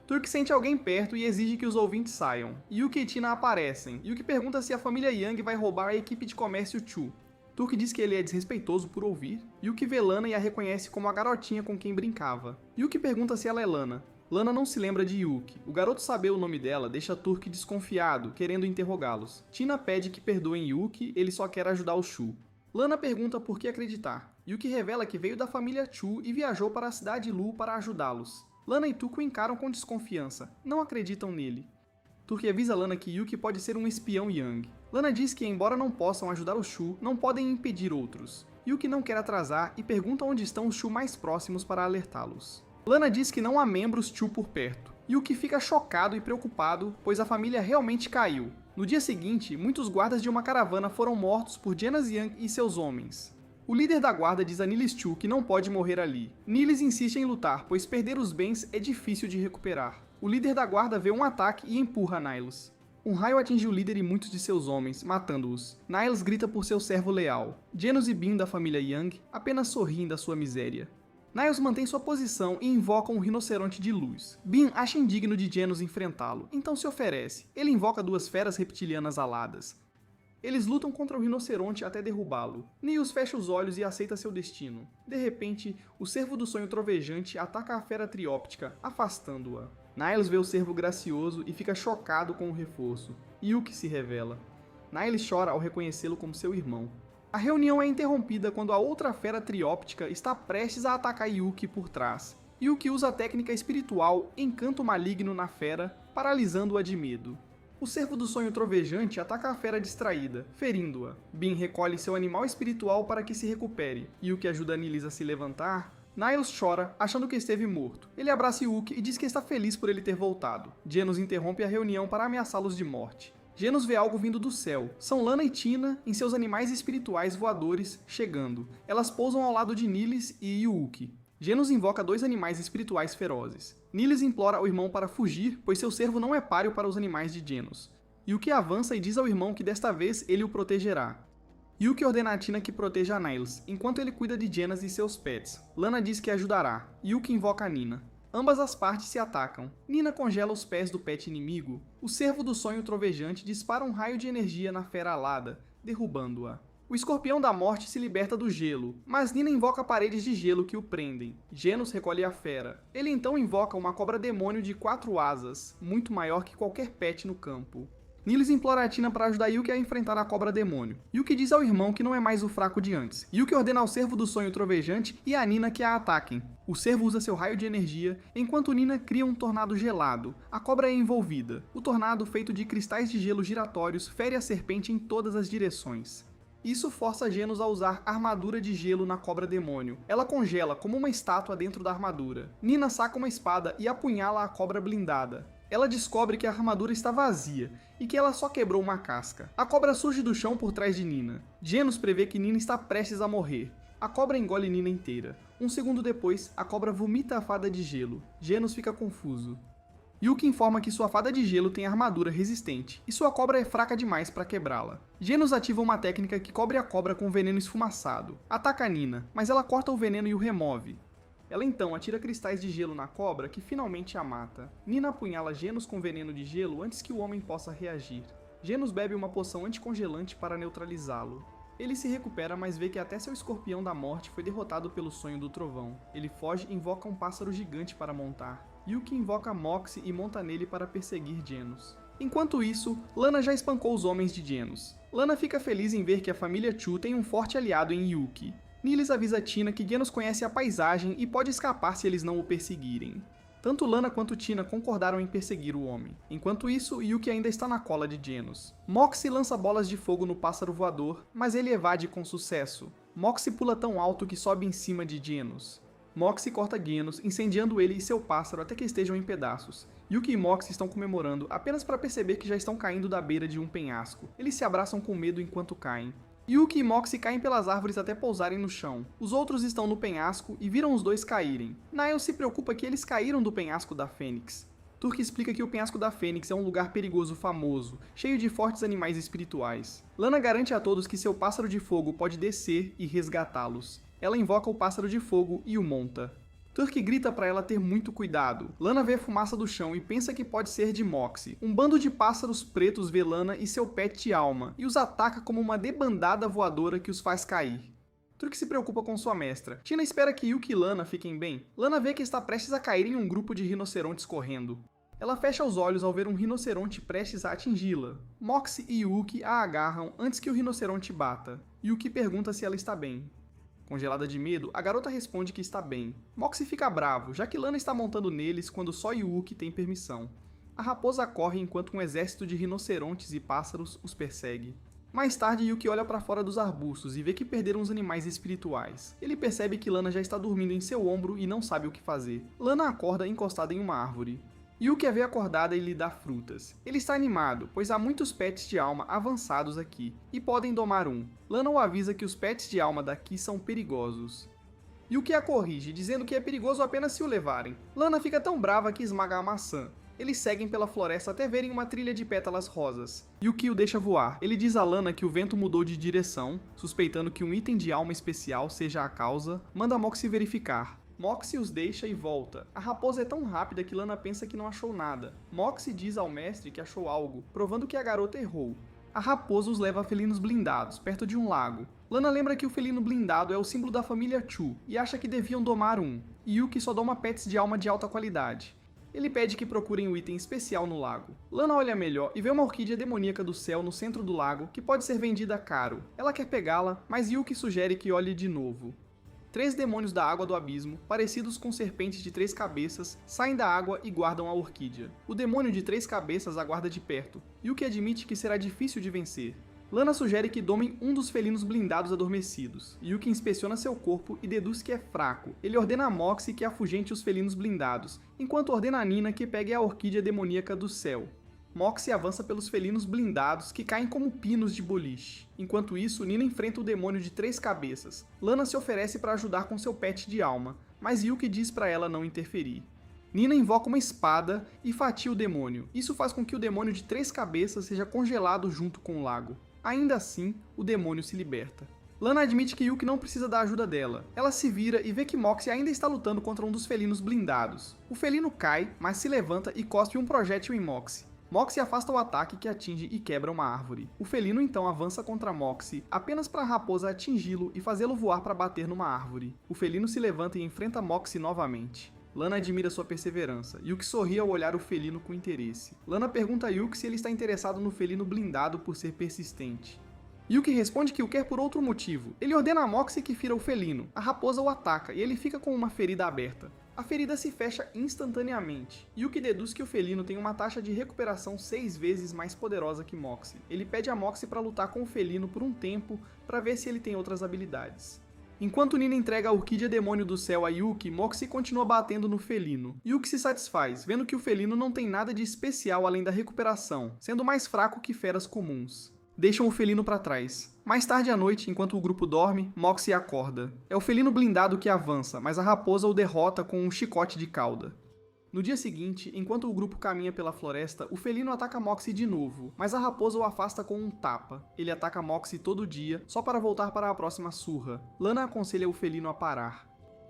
Turk sente alguém perto e exige que os ouvintes saiam. Yuki e Tina aparecem. Yuki pergunta se a família Yang vai roubar a equipe de comércio Chu. Turk diz que ele é desrespeitoso por ouvir. Yuki vê Lana e a reconhece como a garotinha com quem brincava. Yuki pergunta se ela é Lana. Lana não se lembra de Yuki. O garoto saber o nome dela deixa Turk desconfiado, querendo interrogá-los. Tina pede que perdoem Yuki, ele só quer ajudar o Chu. Lana pergunta por que acreditar. Yuki revela que veio da família Chu e viajou para a cidade Lu para ajudá-los. Lana e Turk o encaram com desconfiança, não acreditam nele. Turk avisa Lana que Yuki pode ser um espião Yang. Lana diz que, embora não possam ajudar o Chu, não podem impedir outros. Yuki não quer atrasar e pergunta onde estão os Chu mais próximos para alertá-los. Lana diz que não há membros Chu por perto. Yuki fica chocado e preocupado, pois a família realmente caiu. No dia seguinte, muitos guardas de uma caravana foram mortos por Genas Yang e seus homens. O líder da guarda diz a Nilis Chu que não pode morrer ali. Nilis insiste em lutar, pois perder os bens é difícil de recuperar. O líder da guarda vê um ataque e empurra Niles. Um raio atinge o líder e muitos de seus homens, matando-os. Niles grita por seu servo leal. Genos e Bin da família Yang apenas sorriem da sua miséria. Niles mantém sua posição e invoca um rinoceronte de luz. Bin acha indigno de Genos enfrentá-lo, então se oferece. Ele invoca 2 feras reptilianas aladas. Eles lutam contra o rinoceronte até derrubá-lo. Niles fecha os olhos e aceita seu destino. De repente, o servo do sonho trovejante ataca a fera trióptica, afastando-a. Niles vê o servo gracioso e fica chocado com o reforço. Yuki se revela. Niles chora ao reconhecê-lo como seu irmão. A reunião é interrompida quando a outra fera trióptica está prestes a atacar Yuki por trás. Yuki usa a técnica espiritual Encanto Maligno na fera, paralisando-a de medo. O Cervo do Sonho Trovejante ataca a fera distraída, ferindo-a. Bean recolhe seu animal espiritual para que se recupere, e o que ajuda Nilis a se levantar. Niles chora, achando que esteve morto. Ele abraça Yuki e diz que está feliz por ele ter voltado. Genos interrompe a reunião para ameaçá-los de morte. Genos vê algo vindo do céu. São Lana e Tina, em seus animais espirituais voadores, chegando. Elas pousam ao lado de Nilis e Yuki. Genos invoca 2 animais espirituais ferozes. Nilis implora ao irmão para fugir, pois seu servo não é páreo para os animais de Genos. Yuki avança e diz ao irmão que desta vez ele o protegerá. Yuki ordena a Tina que proteja a Niles, enquanto ele cuida de Genas e seus pets. Lana diz que ajudará. Yuki invoca a Nina. Ambas as partes se atacam. Nina congela os pés do pet inimigo. O Cervo do Sonho Trovejante dispara um raio de energia na fera alada, derrubando-a. O Escorpião da Morte se liberta do gelo, mas Nina invoca paredes de gelo que o prendem. Genos recolhe a fera. Ele então invoca uma cobra demônio de 4 asas, muito maior que qualquer pet no campo. Nilis implora a Tina para ajudar Yuki a enfrentar a cobra demônio. Yuki diz ao irmão que não é mais o fraco de antes. Yuki ordena ao Cervo do Sonho Trovejante e a Nina que a ataquem. O Cervo usa seu raio de energia, enquanto Nina cria um tornado gelado. A cobra é envolvida. O tornado, feito de cristais de gelo giratórios, fere a serpente em todas as direções. Isso força Genos a usar armadura de gelo na cobra demônio. Ela congela como uma estátua dentro da armadura. Nina saca uma espada e apunhala a cobra blindada. Ela descobre que a armadura está vazia e que ela só quebrou uma casca. A cobra surge do chão por trás de Nina. Genos prevê que Nina está prestes a morrer. A cobra engole Nina inteira. Um segundo depois, a cobra vomita a fada de gelo. Genos fica confuso. Yuki informa que sua fada de gelo tem armadura resistente, e sua cobra é fraca demais para quebrá-la. Genos ativa uma técnica que cobre a cobra com veneno esfumaçado. Ataca Nina, mas ela corta o veneno e o remove. Ela então atira cristais de gelo na cobra, que finalmente a mata. Nina apunhala Genos com veneno de gelo antes que o homem possa reagir. Genos bebe uma poção anticongelante para neutralizá-lo. Ele se recupera, mas vê que até seu Escorpião da Morte foi derrotado pelo Sonho do Trovão. Ele foge e invoca um pássaro gigante para montar. Yuki invoca Moxie e monta nele para perseguir Genos. Enquanto isso, Lana já espancou os homens de Genos. Lana fica feliz em ver que a família Chu tem um forte aliado em Yuki. Nilis avisa Tina que Genos conhece a paisagem e pode escapar se eles não o perseguirem. Tanto Lana quanto Tina concordaram em perseguir o homem. Enquanto isso, Yuki ainda está na cola de Genos. Moxie lança bolas de fogo no pássaro voador, mas ele evade com sucesso. Moxie pula tão alto que sobe em cima de Genos. Moxie corta Genos, incendiando ele e seu pássaro até que estejam em pedaços. Yuki e Moxie estão comemorando apenas para perceber que já estão caindo da beira de um penhasco. Eles se abraçam com medo enquanto caem. Yuki e Moxie caem pelas árvores até pousarem no chão. Os outros estão no penhasco e viram os dois caírem. Niles se preocupa que eles caíram do penhasco da Fênix. Turk explica que o penhasco da Fênix é um lugar perigoso famoso, cheio de fortes animais espirituais. Lana garante a todos que seu pássaro de fogo pode descer e resgatá-los. Ela invoca o pássaro de fogo e o monta. Turk grita para ela ter muito cuidado. Lana vê a fumaça do chão e pensa que pode ser de Moxie. Um bando de pássaros pretos vê Lana e seu pet de alma, e os ataca como uma debandada voadora que os faz cair. Turk se preocupa com sua mestra. Tina espera que Yuki e Lana fiquem bem. Lana vê que está prestes a cair em um grupo de rinocerontes correndo. Ela fecha os olhos ao ver um rinoceronte prestes a atingi-la. Moxie e Yuki a agarram antes que o rinoceronte bata. Yuki pergunta se ela está bem. Congelada de medo, a garota responde que está bem. Moxie fica bravo, já que Lana está montando neles quando só Yuki tem permissão. A raposa corre enquanto um exército de rinocerontes e pássaros os persegue. Mais tarde, Yuki olha para fora dos arbustos e vê que perderam os animais espirituais. Ele percebe que Lana já está dormindo em seu ombro e não sabe o que fazer. Lana acorda encostada em uma árvore. Yuki a vê acordada e lhe dá frutas. Ele está animado, pois há muitos pets de alma avançados aqui, e podem domar um. Lana o avisa que os pets de alma daqui são perigosos. Yuki a corrige, dizendo que é perigoso apenas se o levarem. Lana fica tão brava que esmaga a maçã. Eles seguem pela floresta até verem uma trilha de pétalas rosas. Yuki o deixa voar. Ele diz a Lana que o vento mudou de direção, suspeitando que um item de alma especial seja a causa, manda Moxie verificar. Moxie os deixa e volta. A raposa é tão rápida que Lana pensa que não achou nada. Moxie diz ao mestre que achou algo, provando que a garota errou. A raposa os leva a felinos blindados, perto de um lago. Lana lembra que o felino blindado é o símbolo da família Chu, e acha que deviam domar um. Yuki só doma pets de alma de alta qualidade. Ele pede que procurem um item especial no lago. Lana olha melhor e vê uma orquídea demoníaca do céu no centro do lago que pode ser vendida caro. Ela quer pegá-la, mas Yuki sugere que olhe de novo. 3 demônios da água do abismo, parecidos com serpentes de 3 cabeças, saem da água e guardam a orquídea. O demônio de 3 cabeças aguarda de perto, Yuki admite que será difícil de vencer. Lana sugere que domem um dos felinos blindados adormecidos. Yuki inspeciona seu corpo e deduz que é fraco. Ele ordena a Moxie que afugente os felinos blindados, enquanto ordena a Nina que pegue a orquídea demoníaca do céu. Moxie avança pelos felinos blindados que caem como pinos de boliche. Enquanto isso, Nina enfrenta o demônio de 3 cabeças. Lana se oferece para ajudar com seu pet de alma, mas Yuki diz para ela não interferir. Nina invoca uma espada e fatia o demônio. Isso faz com que o demônio de 3 cabeças seja congelado junto com o lago. Ainda assim, o demônio se liberta. Lana admite que Yuki não precisa da ajuda dela. Ela se vira e vê que Moxie ainda está lutando contra um dos felinos blindados. O felino cai, mas se levanta e cospe um projétil em Moxie. Moxie afasta o ataque que atinge e quebra uma árvore. O felino então avança contra Moxie, apenas para a raposa atingi-lo e fazê-lo voar para bater numa árvore. O felino se levanta e enfrenta Moxie novamente. Lana admira sua perseverança. Yuki sorri ao olhar o felino com interesse. Lana pergunta a Yuki se ele está interessado no felino blindado por ser persistente. Yuki responde que o quer por outro motivo. Ele ordena a Moxie que fira o felino. A raposa o ataca e ele fica com uma ferida aberta. A ferida se fecha instantaneamente. Yuki deduz que o felino tem uma taxa de recuperação 6 vezes mais poderosa que Moxie. Ele pede a Moxie para lutar com o felino por um tempo para ver se ele tem outras habilidades. Enquanto Nina entrega a orquídea demônio do céu a Yuki, Moxie continua batendo no felino. Yuki se satisfaz, vendo que o felino não tem nada de especial além da recuperação, sendo mais fraco que feras comuns. Deixam o felino para trás. Mais tarde à noite, enquanto o grupo dorme, Moxie acorda. É o felino blindado que avança, mas a raposa o derrota com um chicote de cauda. No dia seguinte, enquanto o grupo caminha pela floresta, o felino ataca Moxie de novo, mas a raposa o afasta com um tapa. Ele ataca Moxie todo dia, só para voltar para a próxima surra. Lana aconselha o felino a parar.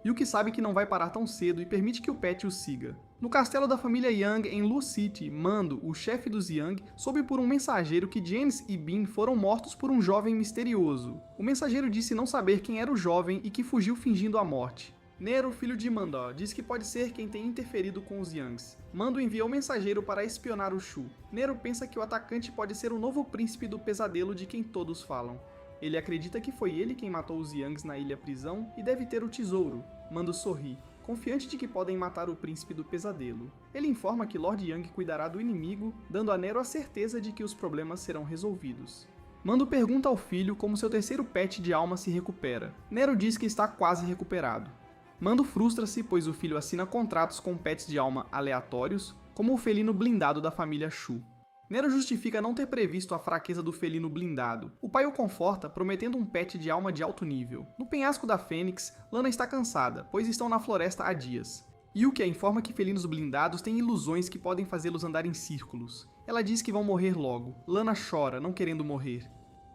Yuki sabe que não vai parar tão cedo e permite que o pet o siga. No castelo da família Yang, em Lu City, Mando, o chefe dos Yang, soube por um mensageiro que Janice e Bean foram mortos por um jovem misterioso. O mensageiro disse não saber quem era o jovem e que fugiu fingindo a morte. Nero, filho de Mando, diz que pode ser quem tem interferido com os Yangs. Mando enviou o mensageiro para espionar o Shu. Nero pensa que o atacante pode ser o novo príncipe do pesadelo de quem todos falam. Ele acredita que foi ele quem matou os Yangs na ilha prisão e deve ter o tesouro. Mando sorri, confiante de que podem matar o príncipe do pesadelo. Ele informa que Lord Yang cuidará do inimigo, dando a Nero a certeza de que os problemas serão resolvidos. Mando pergunta ao filho como seu terceiro pet de alma se recupera. Nero diz que está quase recuperado. Mando frustra-se, pois o filho assina contratos com pets de alma aleatórios, como o felino blindado da família Shu. Nero justifica não ter previsto a fraqueza do felino blindado. O pai o conforta, prometendo um pet de alma de alto nível. No penhasco da Fênix, Lana está cansada, pois estão na floresta há dias. Yuki a informa que felinos blindados têm ilusões que podem fazê-los andar em círculos. Ela diz que vão morrer logo. Lana chora, não querendo morrer.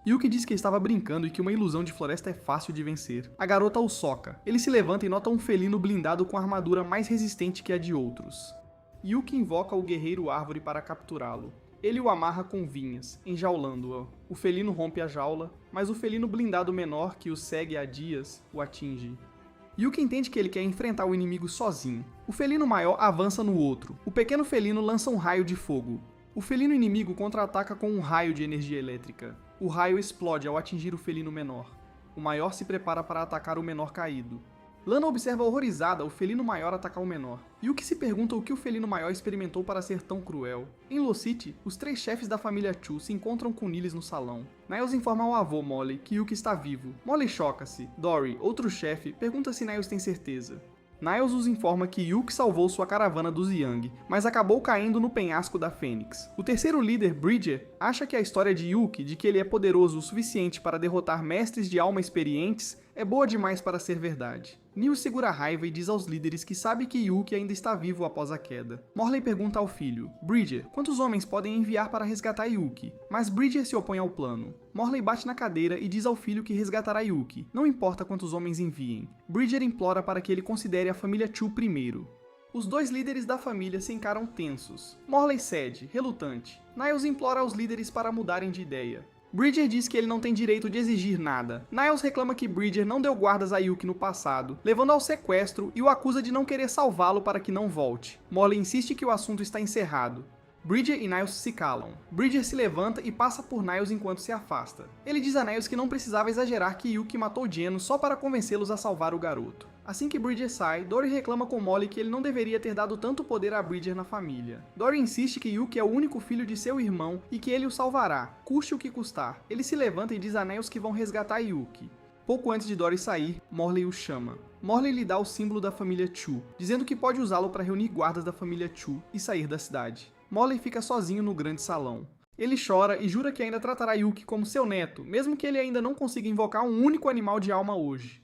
Yuki diz que estava brincando e que uma ilusão de floresta é fácil de vencer. A garota o soca. Ele se levanta e nota um felino blindado com armadura mais resistente que a de outros. Yuki invoca o guerreiro árvore para capturá-lo. Ele o amarra com vinhas, enjaulando-o. O felino rompe a jaula, mas o felino blindado menor, que o segue há dias, o atinge. Yuki entende que ele quer enfrentar o inimigo sozinho. O felino maior avança no outro. O pequeno felino lança um raio de fogo. O felino inimigo contra-ataca com um raio de energia elétrica. O raio explode ao atingir o felino menor. O maior se prepara para atacar o menor caído. Lana observa horrorizada o felino maior atacar o menor. Yuki se pergunta o que o felino maior experimentou para ser tão cruel. Em Lost City, os 3 chefes da família Chu se encontram com Niles no salão. Niles informa ao avô Molly que Yuki está vivo. Molly choca-se. Dory, outro chefe, pergunta se Niles tem certeza. Niles os informa que Yuki salvou sua caravana dos Yang, mas acabou caindo no penhasco da Fênix. O terceiro líder, Bridger, acha que a história de Yuki, de que ele é poderoso o suficiente para derrotar mestres de alma experientes, é boa demais para ser verdade. Neil segura a raiva e diz aos líderes que sabe que Yuki ainda está vivo após a queda. Morley pergunta ao filho, Bridger, quantos homens podem enviar para resgatar Yuki? Mas Bridger se opõe ao plano. Morley bate na cadeira e diz ao filho que resgatará Yuki, não importa quantos homens enviem. Bridger implora para que ele considere a família Chu primeiro. Os 2 líderes da família se encaram tensos. Morley cede, relutante. Niles implora aos líderes para mudarem de ideia. Bridger diz que ele não tem direito de exigir nada. Niles reclama que Bridger não deu guardas a Yuki no passado, levando ao sequestro e o acusa de não querer salvá-lo para que não volte. Morley insiste que o assunto está encerrado. Bridger e Niles se calam. Bridger se levanta e passa por Niles enquanto se afasta. Ele diz a Niles que não precisava exagerar que Yuki matou Genos só para convencê-los a salvar o garoto. Assim que Bridger sai, Dory reclama com Molly que ele não deveria ter dado tanto poder a Bridger na família. Dory insiste que Yuki é o único filho de seu irmão e que ele o salvará, custe o que custar. Ele se levanta e diz a Niles que vão resgatar Yuki. Pouco antes de Dory sair, Morley o chama. Morley lhe dá o símbolo da família Chu, dizendo que pode usá-lo para reunir guardas da família Chu e sair da cidade. Morley fica sozinho no grande salão. Ele chora e jura que ainda tratará Yuki como seu neto, mesmo que ele ainda não consiga invocar um único animal de alma hoje.